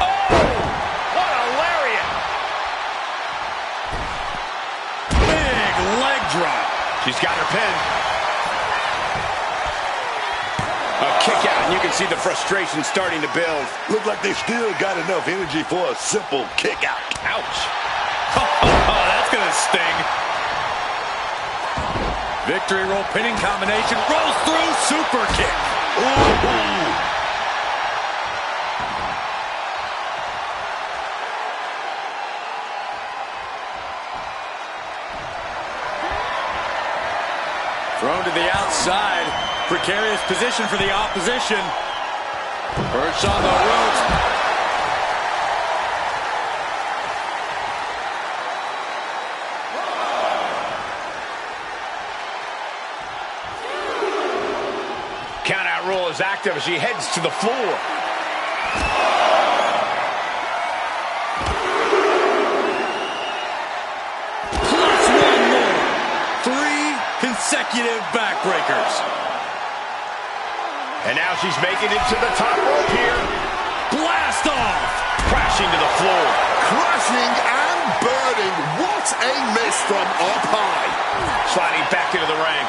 Oh, what a lariat. Big leg drop. She's got her pin. A kick out, and you can see the frustration starting to build. Look like they still got enough energy for a simple kick out. Ouch. Oh, that's going to sting. Victory roll pinning combination. Rolls through. Super kick. Ooh. Thrown to the outside. Precarious position for the opposition. Perched on the ropes. Countout rule is active as she heads to the floor. Plus one more. 3 consecutive backbreakers. And now she's making it to the top rope here. Blast off. Crashing to the floor. Crashing and burning. What a miss from up high. Sliding back into the ring.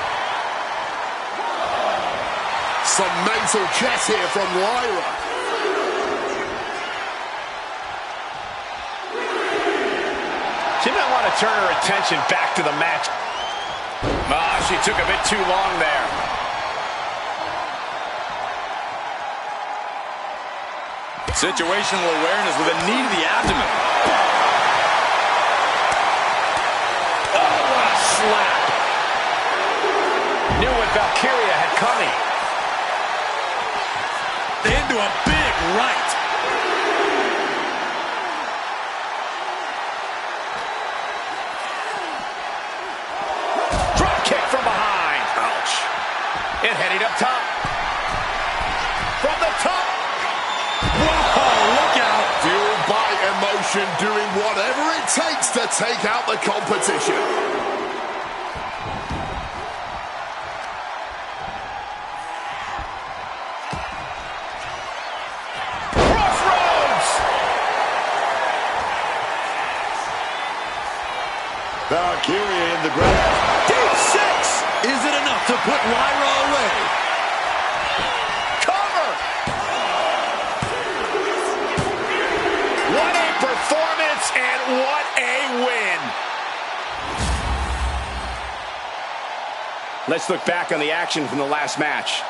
Some mental chess here from Lyra. She might want to turn her attention back to the match. She took a bit too long there. Situational awareness with a knee to the abdomen. Oh, what a slap. Knew what Valkyria had coming. Into a big right. Drop kick from behind. Ouch. And heading up top. From the top. Whoa, look out. Fueled by emotion, doing whatever it takes to take out the competition. Valkyria in the ground. Deep 6. Is it enough to put Lyra away? Cover. What a performance and what a win. Let's look back on the action from the last match.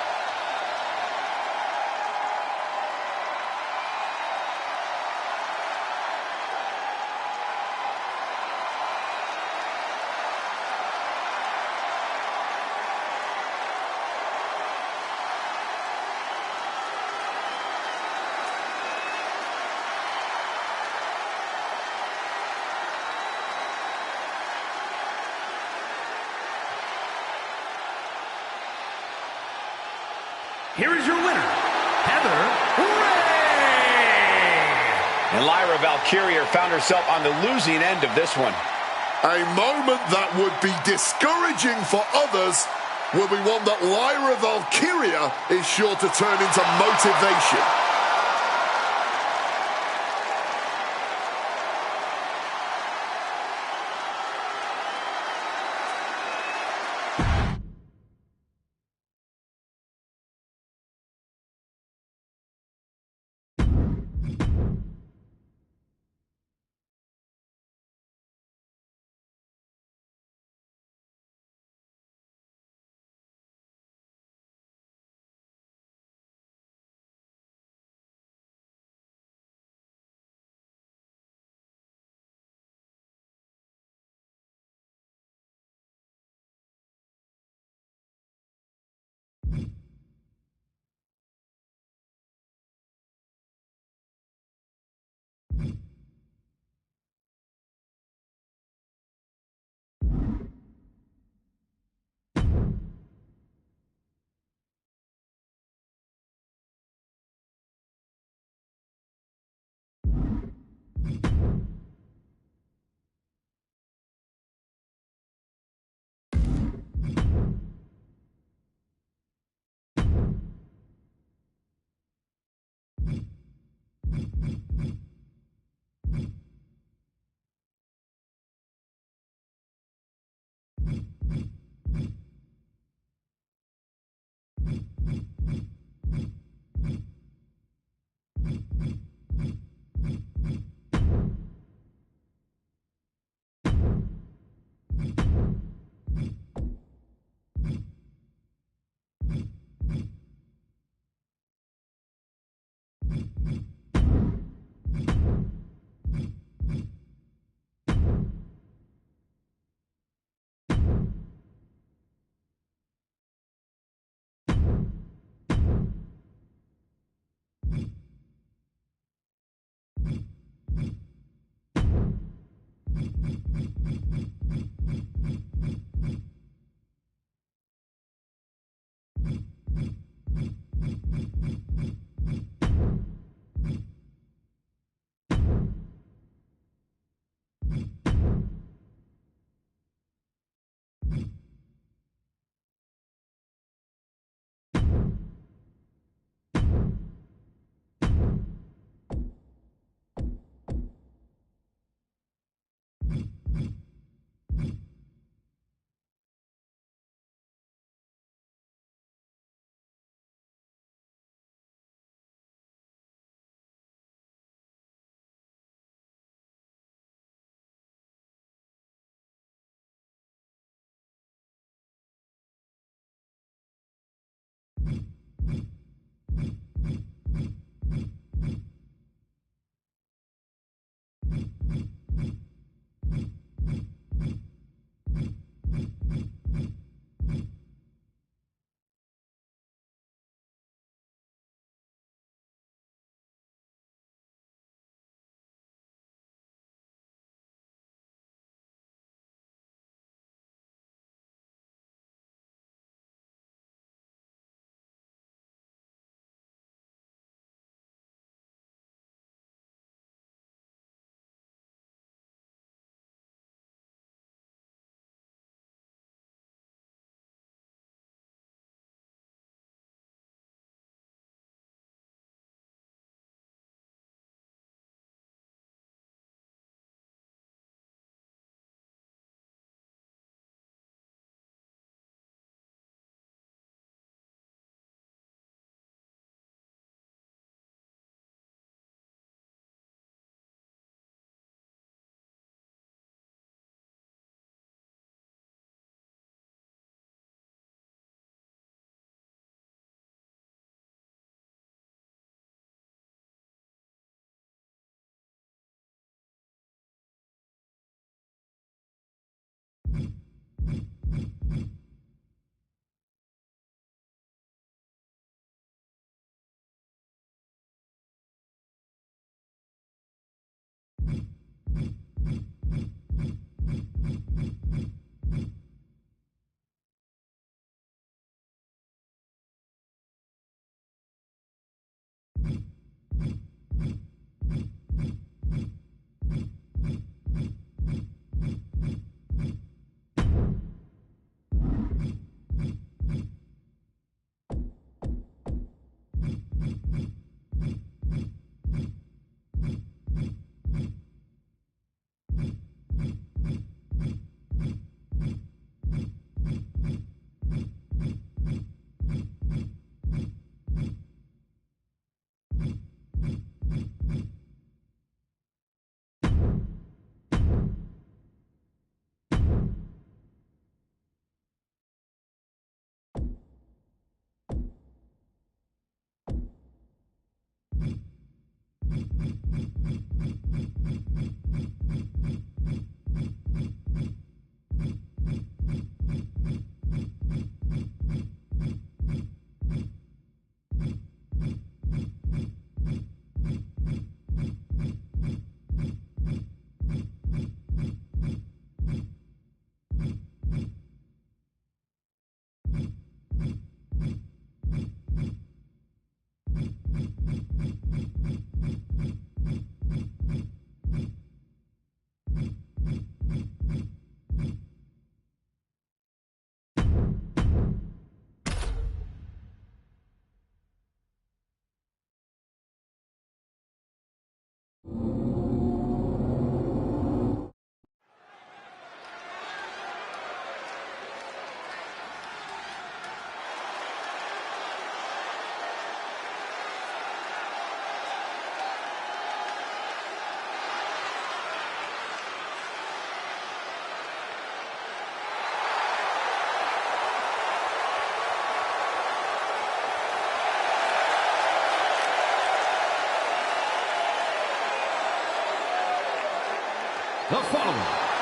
Here is your winner, Heather Ray. And Lyra Valkyria found herself on the losing end of this one. A moment that would be discouraging for others will be one that Lyra Valkyria is sure to turn into motivation.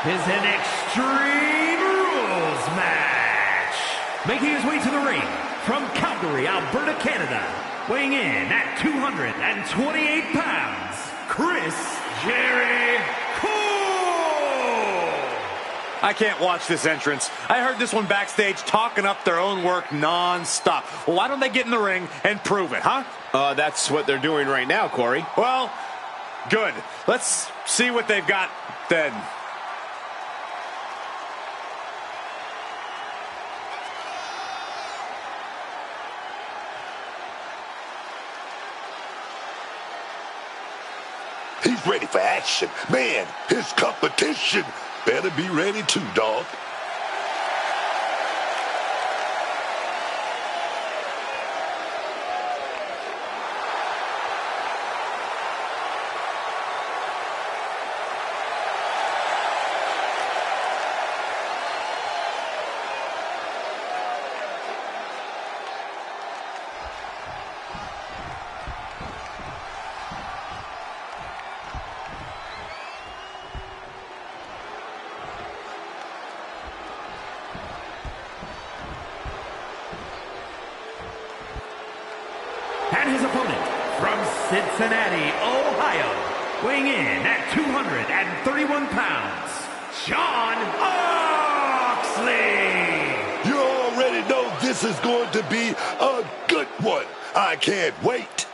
is an Extreme Rules match. Making his way to the ring from Calgary, Alberta, Canada, weighing in at 228 pounds, Chris Jericho. I can't watch this entrance. I heard this one backstage talking up their own work non-stop. Well, why don't they get in the ring and prove it, huh? That's what they're doing right now, Corey. Well, good. Let's see what they've got then. He's ready for action. Man, his competition better be ready too, dog. And his opponent from Cincinnati, Ohio, weighing in at 231 pounds, John Moxley. You already know this is going to be a good one. I can't wait.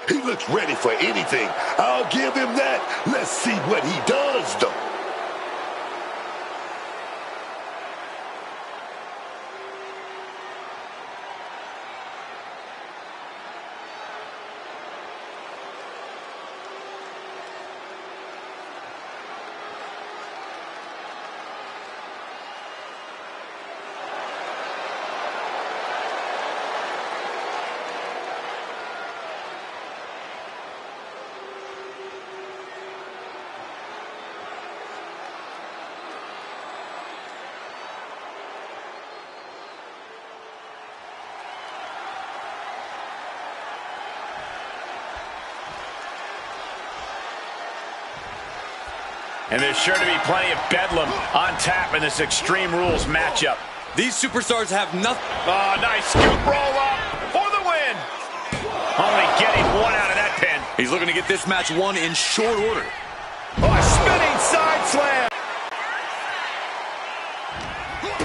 He looks ready for anything. I'll give him that. Let's see what he does, though. And there's sure to be plenty of bedlam on tap in this Extreme Rules matchup. These superstars have nothing. Oh, nice scoop roll up for the win. Only getting one out of that pin. He's looking to get this match won in short order. Oh, a spinning side slam.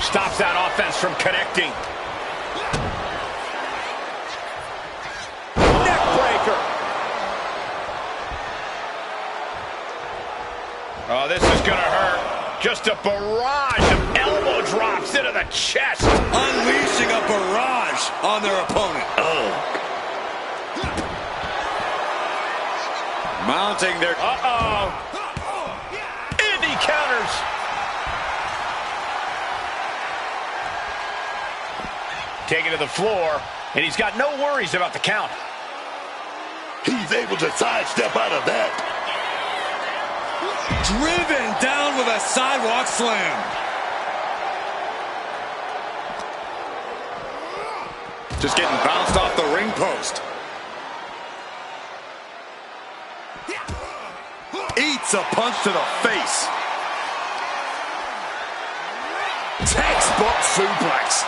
Stops that offense from connecting. Neck breaker. Oh, this is going to hurt. Just a barrage of elbow drops into the chest. Unleashing a barrage on their opponent. Mounting their... And he counters. Taken to the floor, and he's got no worries about the count. He's able to sidestep out of that. Driven down with a sidewalk slam. Just getting bounced off the ring post. Eats a punch to the face. Textbook suplex.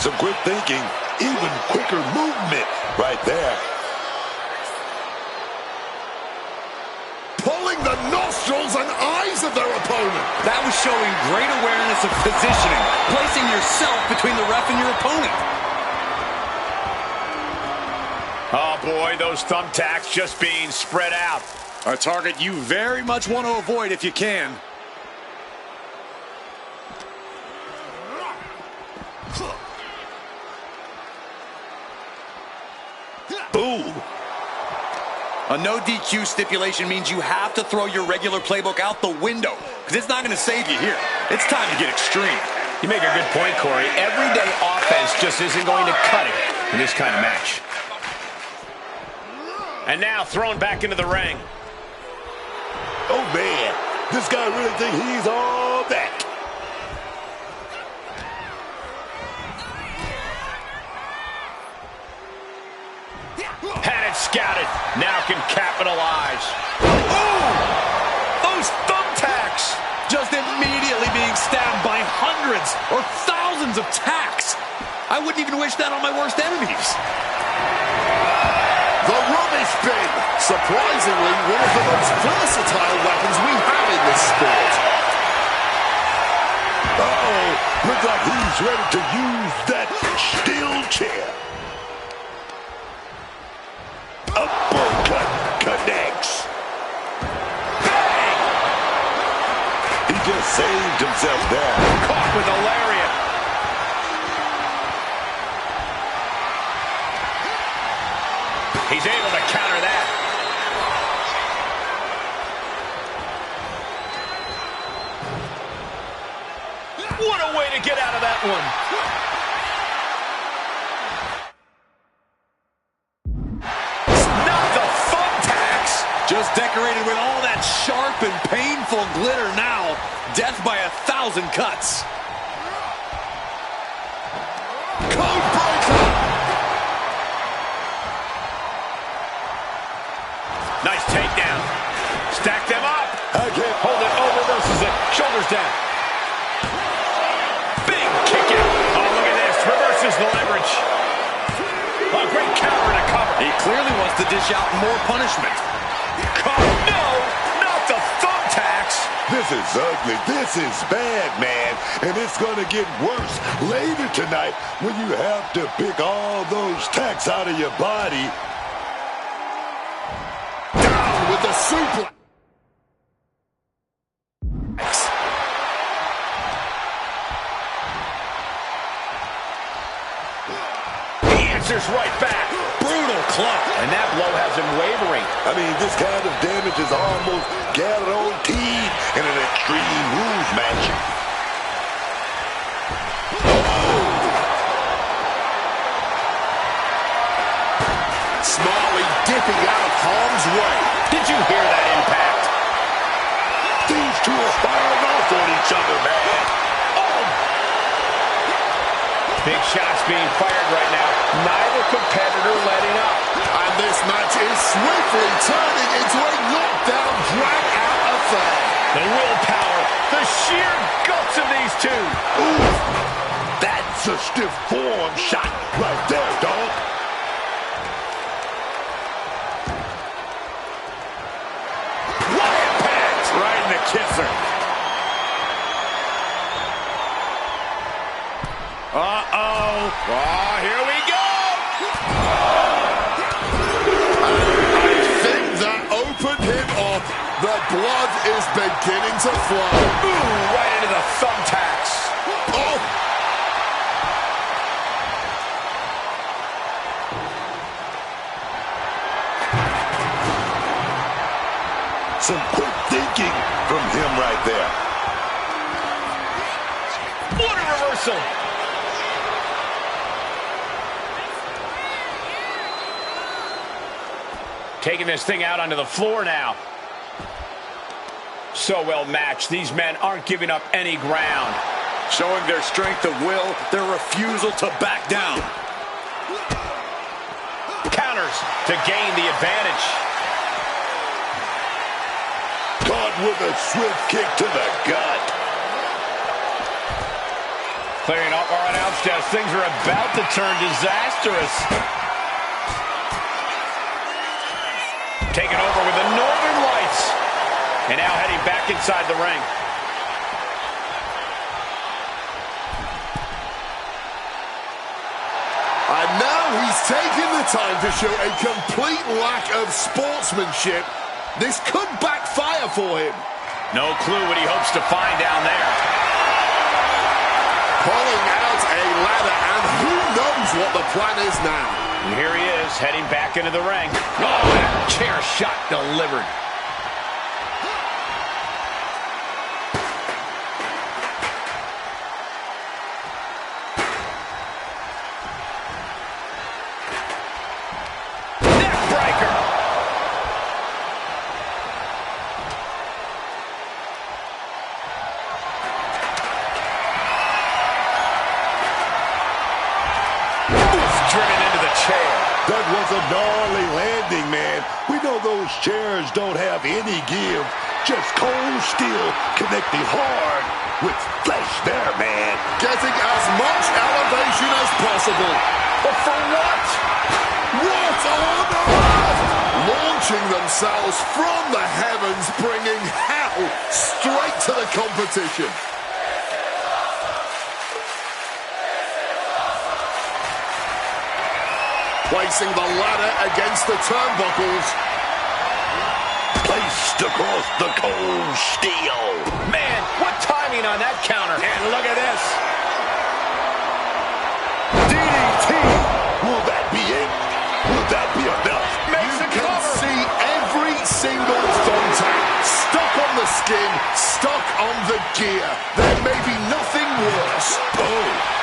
Some quick thinking, even quicker movement right there. Pulling the nostrils and eyes of their opponent. That was showing great awareness of positioning, placing yourself between the ref and your opponent. Oh boy, those thumbtacks just being spread out. A target you very much want to avoid if you can. Ooh. A no DQ stipulation means you have to throw your regular playbook out the window, because it's not going to save you here. It's time to get extreme. You make a good point, Corey. Everyday offense just isn't going to cut it in this kind of match. And now thrown back into the ring. Oh, man. This guy really thinks he's all that. Had it scouted. Now can capitalize. Ooh! Those thumbtacks! Just immediately being stabbed by hundreds or thousands of tacks. I wouldn't even wish that on my worst enemies. The rubbish bin. Surprisingly, one of the most versatile weapons we have in this sport. Uh-oh. Looks like he's ready to use that steel chair. Uppercut connects. Bang! He just saved himself there. Caught with a lariat. He's able to counter that. What a way to get out of that one. Not the thumbtacks. Just decorated with all that sharp and painful glitter now. Death by 1,000 cuts. Code breaker. Nice takedown. Stack them up. Again. Hold it over versus it. Shoulders down. Big kick out. Oh, look at this. Reverses the leverage. A great counter and a cover. He clearly wants to dish out more punishment. No, not the thumbtacks. This is ugly. This is bad, man. And it's going to get worse later tonight when you have to pick all those tacks out of your body. Down with the suplex. He answers right back. Brutal club. And that blow has him wavering. I mean, this kind of damage is almost guaranteed in an Extreme Rules match. Smartly dipping out of harm's way. Did you hear that impact? These two are firing off on each other, man. Big shots being fired right now. Neither competitor letting up. And this match is swiftly turning into a knockdown, drag-out affair. The willpower, the sheer guts of these two. Ooh, that's a stiff forearm shot right there, dog. What impact! Right in the kisser. Uh-oh. Oh, here we go! I think that opened him up. The blood is beginning to flow. Ooh, right into the thumbtacks. Oh! Some quick thinking from him right there. What a reversal! Taking this thing out onto the floor now. So well matched. These men aren't giving up any ground. Showing their strength of will, their refusal to back down. Counters to gain the advantage. Caught with a swift kick to the gut. Clearing up our announce desk. Things are about to turn disastrous. Taking over with the Northern Lights. And now heading back inside the ring. And now he's taking the time to show a complete lack of sportsmanship. This could backfire for him. No clue what he hopes to find down there. Pulling out a ladder, and who knows what the plan is now. And here he is, heading back into the ring. Oh, that chair shot delivered. gnarly landing, man. We know those chairs don't have any give. Just cold steel connecting hard with flesh there, man. Getting as much elevation as possible. But for what? What on earth? Launching themselves from the heavens, bringing hell straight to the competition. Placing the ladder against the turnbuckles. Placed across the cold steel. Man, what timing on that counter. And look at this. DDT. Will that be it? Will that be enough? You can see every single thumbtack stuck on the skin, stuck on the gear. There may be nothing worse. Oh.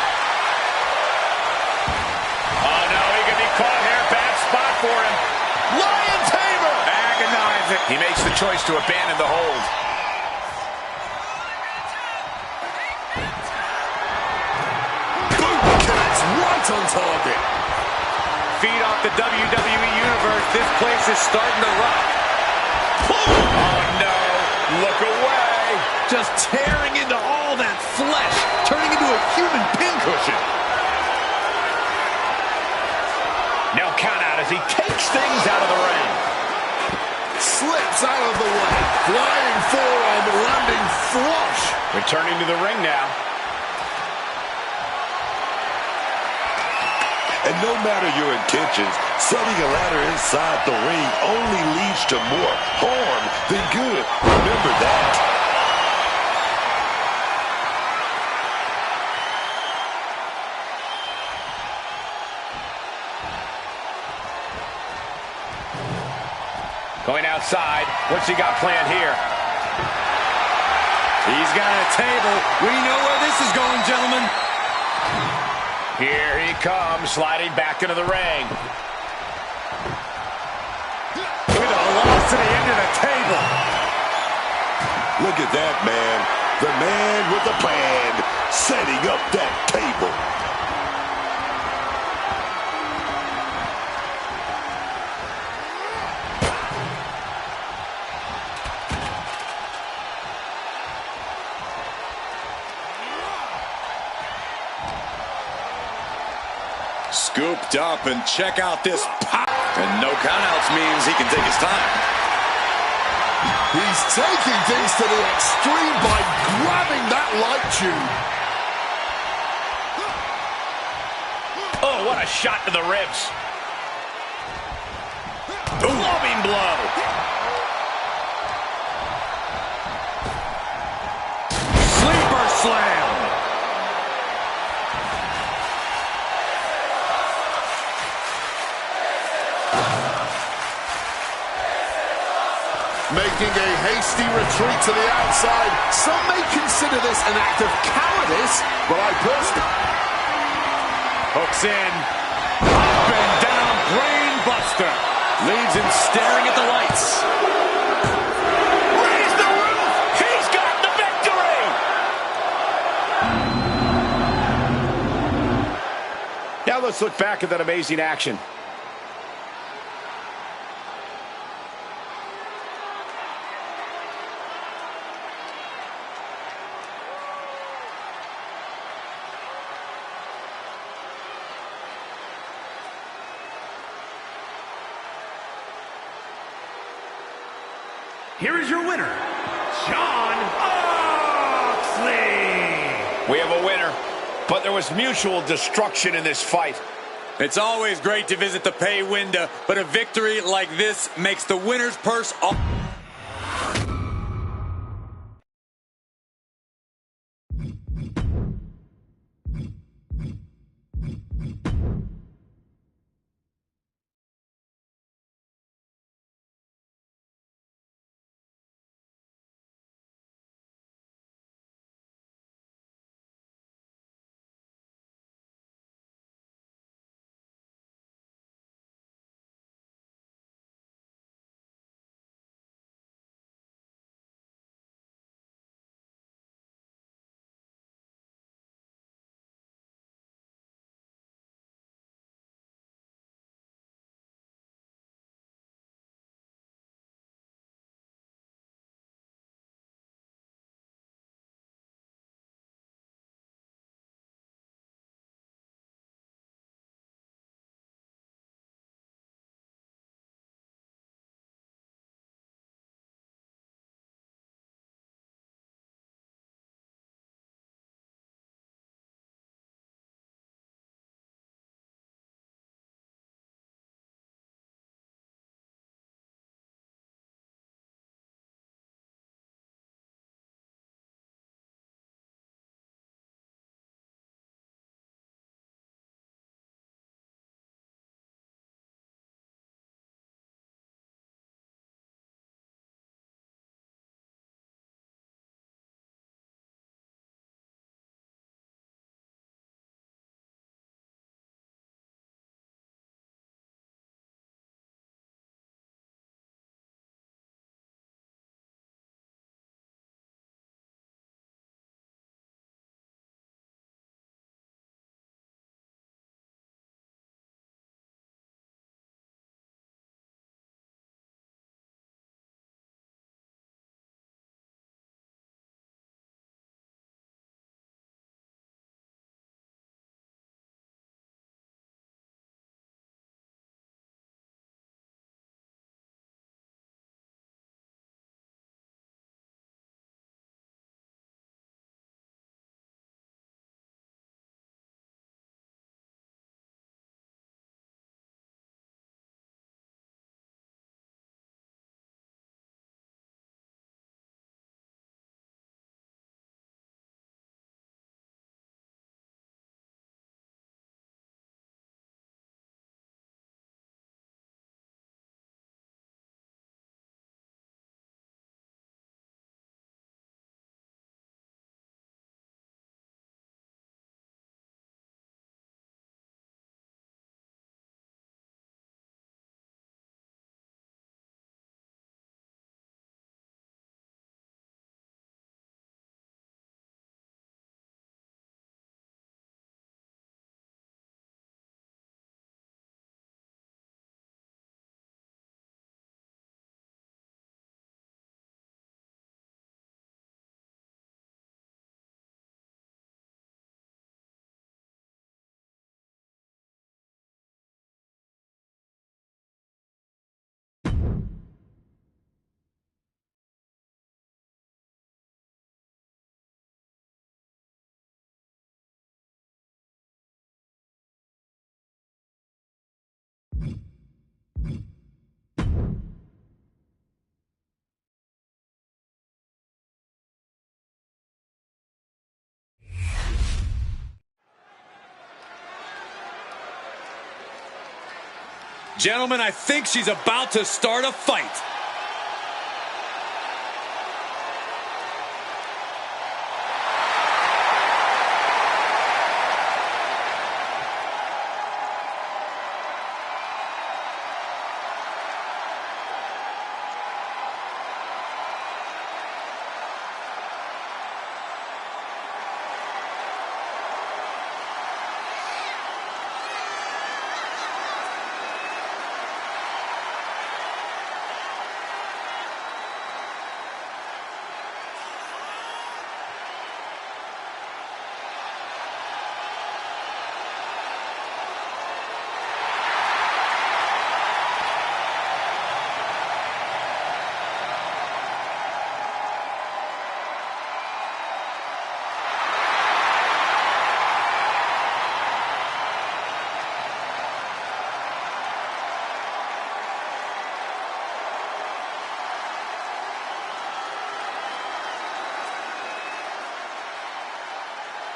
Oh, no, he could be caught here. Bad spot for him. Lion Tamer. Agonizing. He makes the choice to abandon the hold. Boom! Connects right on target. Feed off the WWE Universe. This place is starting to rock. Oh, no. Look away. Just tearing into all that flesh, turning into a human pincushion. Now count out as he takes things out of the ring. Slips out of the way. Flying forearm, landing flush. Returning to the ring now. And no matter your intentions, setting a ladder inside the ring only leads to more harm than good. Remember that. Going outside. What's he got planned here? He's got a table. We know where this is going, gentlemen. Here he comes, sliding back into the ring. With a loss to the end of the table. Look at that, man. The man with the plan, setting up that table. Scooped up, and check out this pop. And no countouts means he can take his time. He's taking things to the extreme by grabbing that light tube. Oh, what a shot to the ribs. Loving blow. Sleeper slam. Making a hasty retreat to the outside. Some may consider this an act of cowardice, but I personally... Hooks in. Up and down. Brain buster. Leaves him staring at the lights. Raise the roof. He's got the victory. Now let's look back at that amazing action. Here is your winner, Jon Moxley. We have a winner, but there was mutual destruction in this fight. It's always great to visit the pay window, but a victory like this makes the winner's purse all Gentlemen, I think she's about to start a fight.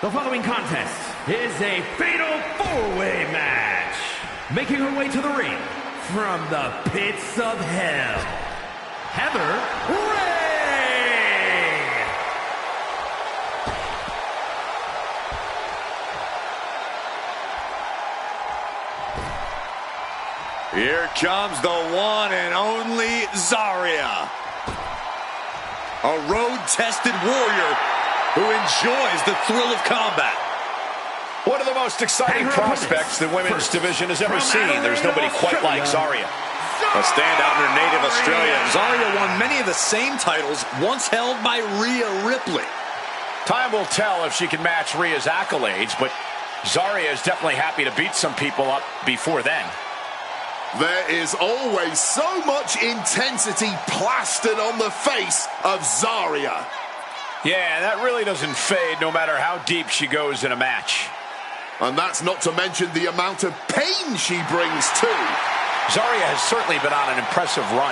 The following contest is a fatal four-way match. Making her way to the ring from the pits of hell, Heather Ray. Here comes the one and only Zarya. A road-tested warrior who enjoys the thrill of combat. One of the most exciting prospects the women's division has ever seen. There's nobody quite like Zarya. A standout in her native Australia, Zarya won many of the same titles once held by Rhea Ripley. Time will tell if she can match Rhea's accolades, but Zarya is definitely happy to beat some people up before then. There is always so much intensity plastered on the face of Zarya. Yeah, that really doesn't fade no matter how deep she goes in a match. And that's not to mention the amount of pain she brings too. Zarya has certainly been on an impressive run.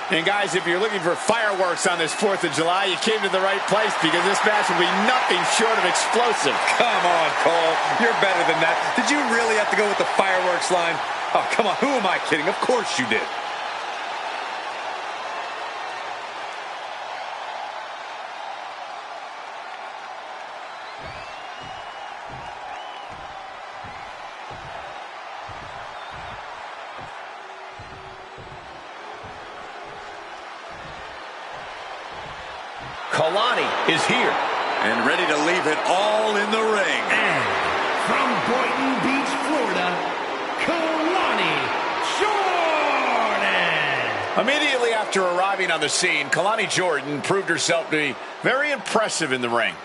And guys, if you're looking for fireworks on this 4th of July, you came to the right place because this match will be nothing short of explosive. Come on, Cole. You're better than that. Did you really have to go with the fireworks line? Oh, come on. Who am I kidding? Of course you did. Kalani is here. And ready to leave it all in the ring. And from Boynton Beach, Florida, Kalani Jordan. Immediately after arriving on the scene, Kalani Jordan proved herself to be very impressive in the ring.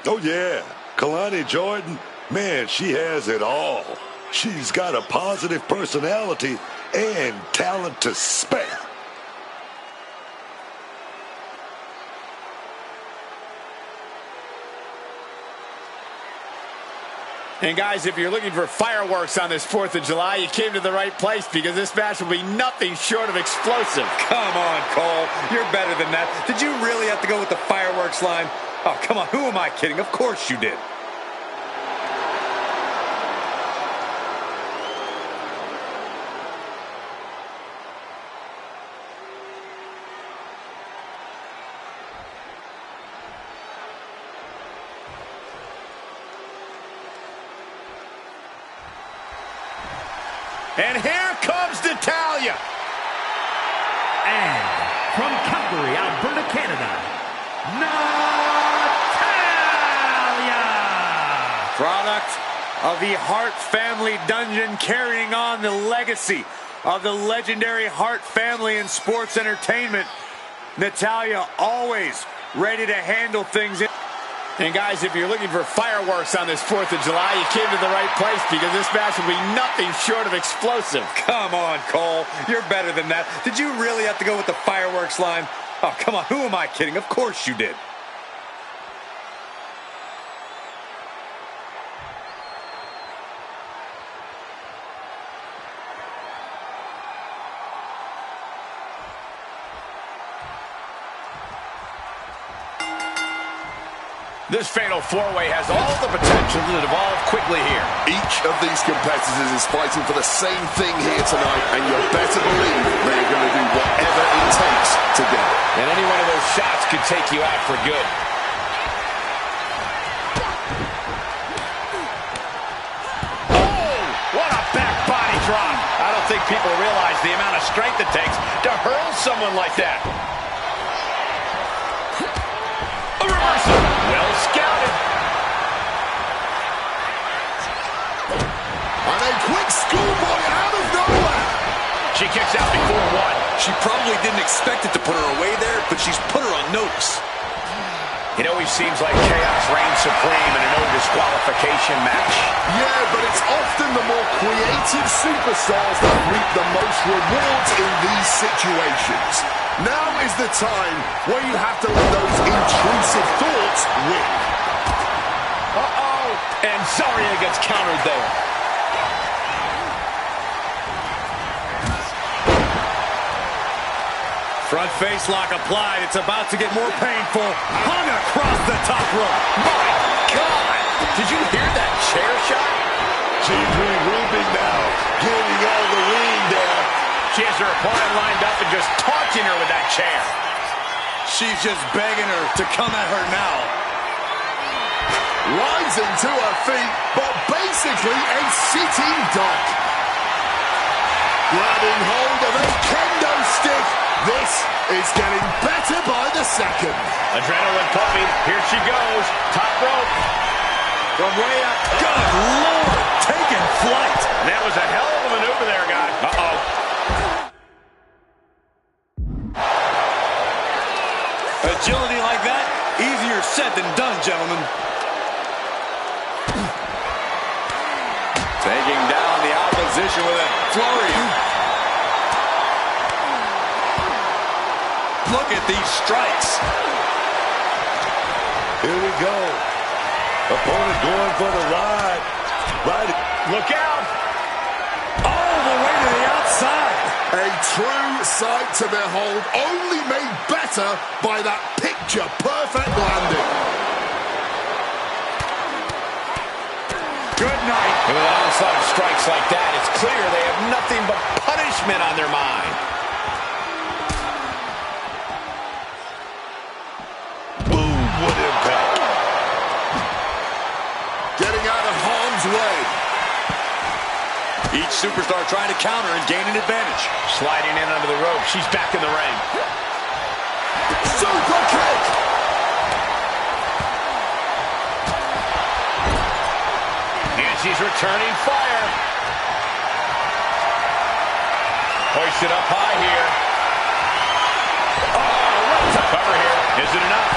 Oh, yeah. Kalani Jordan, man, she has it all. She's got a positive personality and talent to spare. And guys, if you're looking for fireworks on this 4th of July, you came to the right place because this match will be nothing short of explosive. Come on, Cole. You're better than that. Did you really have to go with the fireworks line? Oh, come on. Who am I kidding? Of course you did. And here comes Natalya. And from Calgary, Alberta, Canada, Natalya. Product of the Hart family dungeon, carrying on the legacy of the legendary Hart family in sports entertainment. Natalya always ready to handle things. And guys, if you're looking for fireworks on this 4th of July, you came to the right place because this match will be nothing short of explosive. Come on, Cole. You're better than that. Did you really have to go with the fireworks line? Oh, come on. Who am I kidding? Of course you did. This fatal four-way has all the potential to evolve quickly here. Each of these competitors is fighting for the same thing here tonight, and you better believe they're going to do whatever it takes to get it. And any one of those shots could take you out for good. Oh, what a back body drop. I don't think people realize the amount of strength it takes to hurl someone like that. A reversal. Well scouted. And a quick schoolboy out of nowhere. She kicks out before one. She probably didn't expect it to put her away there, but she's put her on notice. It always seems like chaos reigns supreme in a no disqualification match. Yeah, but it's often the more creative superstars that reap the most rewards in these situations. Now is the time where you have to let those intrusive thoughts win. Uh-oh. And Zarya gets countered there. Front face lock applied. It's about to get more painful. Hung across the top rope. My God! Did you hear that chair shot? She's regrouping now, getting out of the ring there. She has her opponent lined up and just taunting her with that chair. She's just begging her to come at her now. Rising to her feet, but basically a sitting duck. Grabbing hold of a kendo stick. This is getting better by the second. Adrenaline pumping. Here she goes. Top rope. From way up. Good Lord. Taking flight. That was a hell of a maneuver there, guy. Uh-oh. Agility like that, easier said than done, gentlemen. Taking down the opposition with a flurry. Look at these strikes. Here we go. Opponent going for the ride. Right. Look out. All the way to the outside. A true sight to behold, only made better by that picture-perfect landing. Good night. And with an onslaught of strikes like that, it's clear they have nothing but punishment on their mind. Boom, what impact. Getting out of harm's way. Each superstar trying to counter and gain an advantage. Sliding in under the rope. She's back in the ring. Super kick. And she's returning fire. Hoisted up high here. Oh, what's a cover here? Is it enough?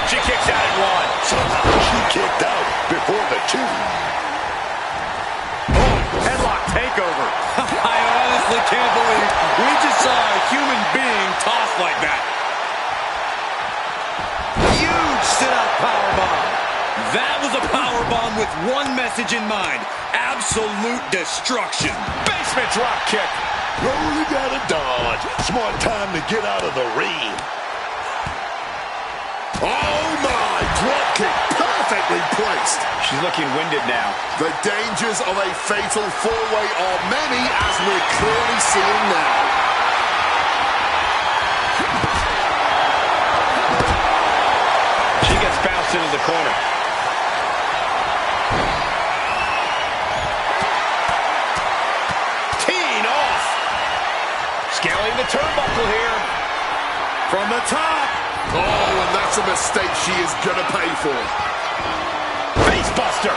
She kicks out at one. Somehow she kicked out before the two. Oh, headlock takeover. I honestly can't believe we just saw a human being tossed like that. Huge sit-up powerbomb. That was a powerbomb with one message in mind. Absolute destruction. Basement drop kick. Oh, you gotta dodge. Smart time to get out of the ring. Oh my, drop kick perfectly placed. She's looking winded now. The dangers of a fatal four-way are many, as we're clearly seeing now. She gets bounced into the corner. Teeing off. Scaling the turnbuckle here. From the top. Oh, and that's a mistake she is going to pay for. Facebuster.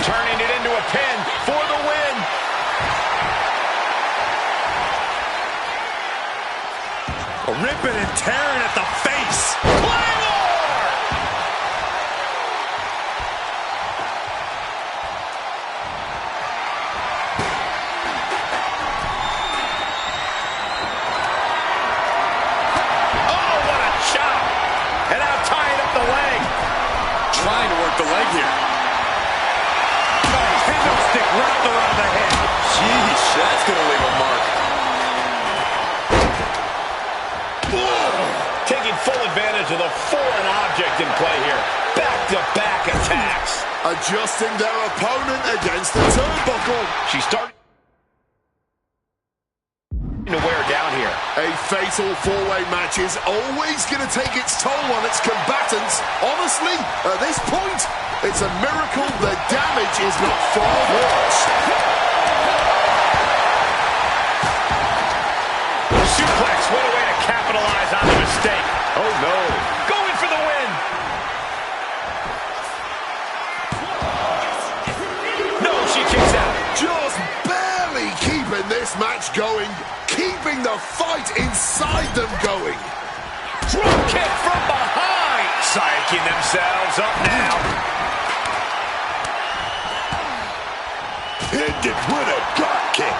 Turning it into a pin for the win. Ripping and tearing at the face. Claymore! Oh, what a chop! And now tying up the leg. Trying to work the leg here. Kendo stick wrapped around the head. Jeez, that's going to leave a mark. Oh, advantage of the foreign object in play here. Back-to-back attacks. Adjusting their opponent against the turnbuckle. She's starting to wear down here. A fatal four-way match is always going to take its toll on its combatants. Honestly, at this point, it's a miracle the damage is not far worse. Suplex, what a way to capitalize on the mistake. Oh no. Going for the win. No, she kicks out. Just barely keeping this match going. Keeping the fight inside them going. Drop kick from behind. Psyching themselves up now. Ended with a drop kick.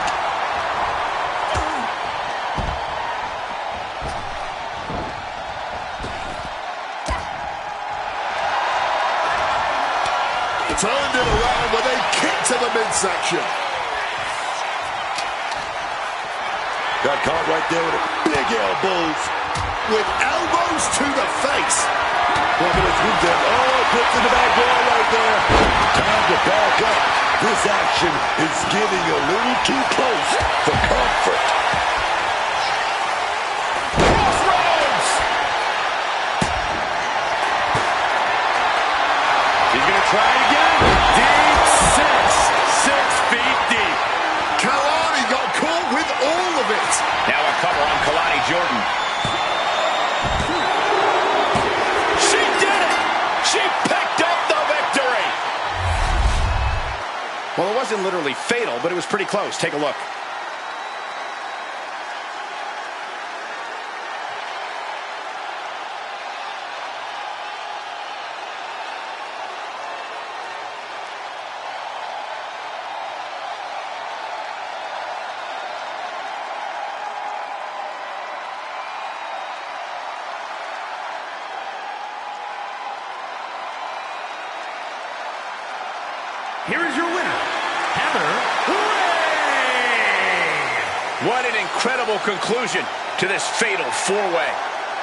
Turned it around with a kick to the midsection. Got caught right there with big elbows. With elbows to the face. Puts in the back door right there. Time to back up. This action is getting a little too close for comfort. Crossroads. He's going to try it again. Deep six. 6 feet deep. Kalani got caught with all of it. Now a cover on Kalani Jordan. She did it! She picked up the victory! Well, it wasn't literally fatal, but it was pretty close. Take a look. Here is your winner, Heather Ray. What an incredible conclusion to this fatal four-way.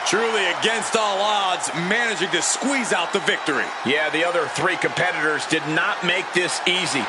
Truly against all odds, managing to squeeze out the victory. Yeah, the other three competitors did not make this easy.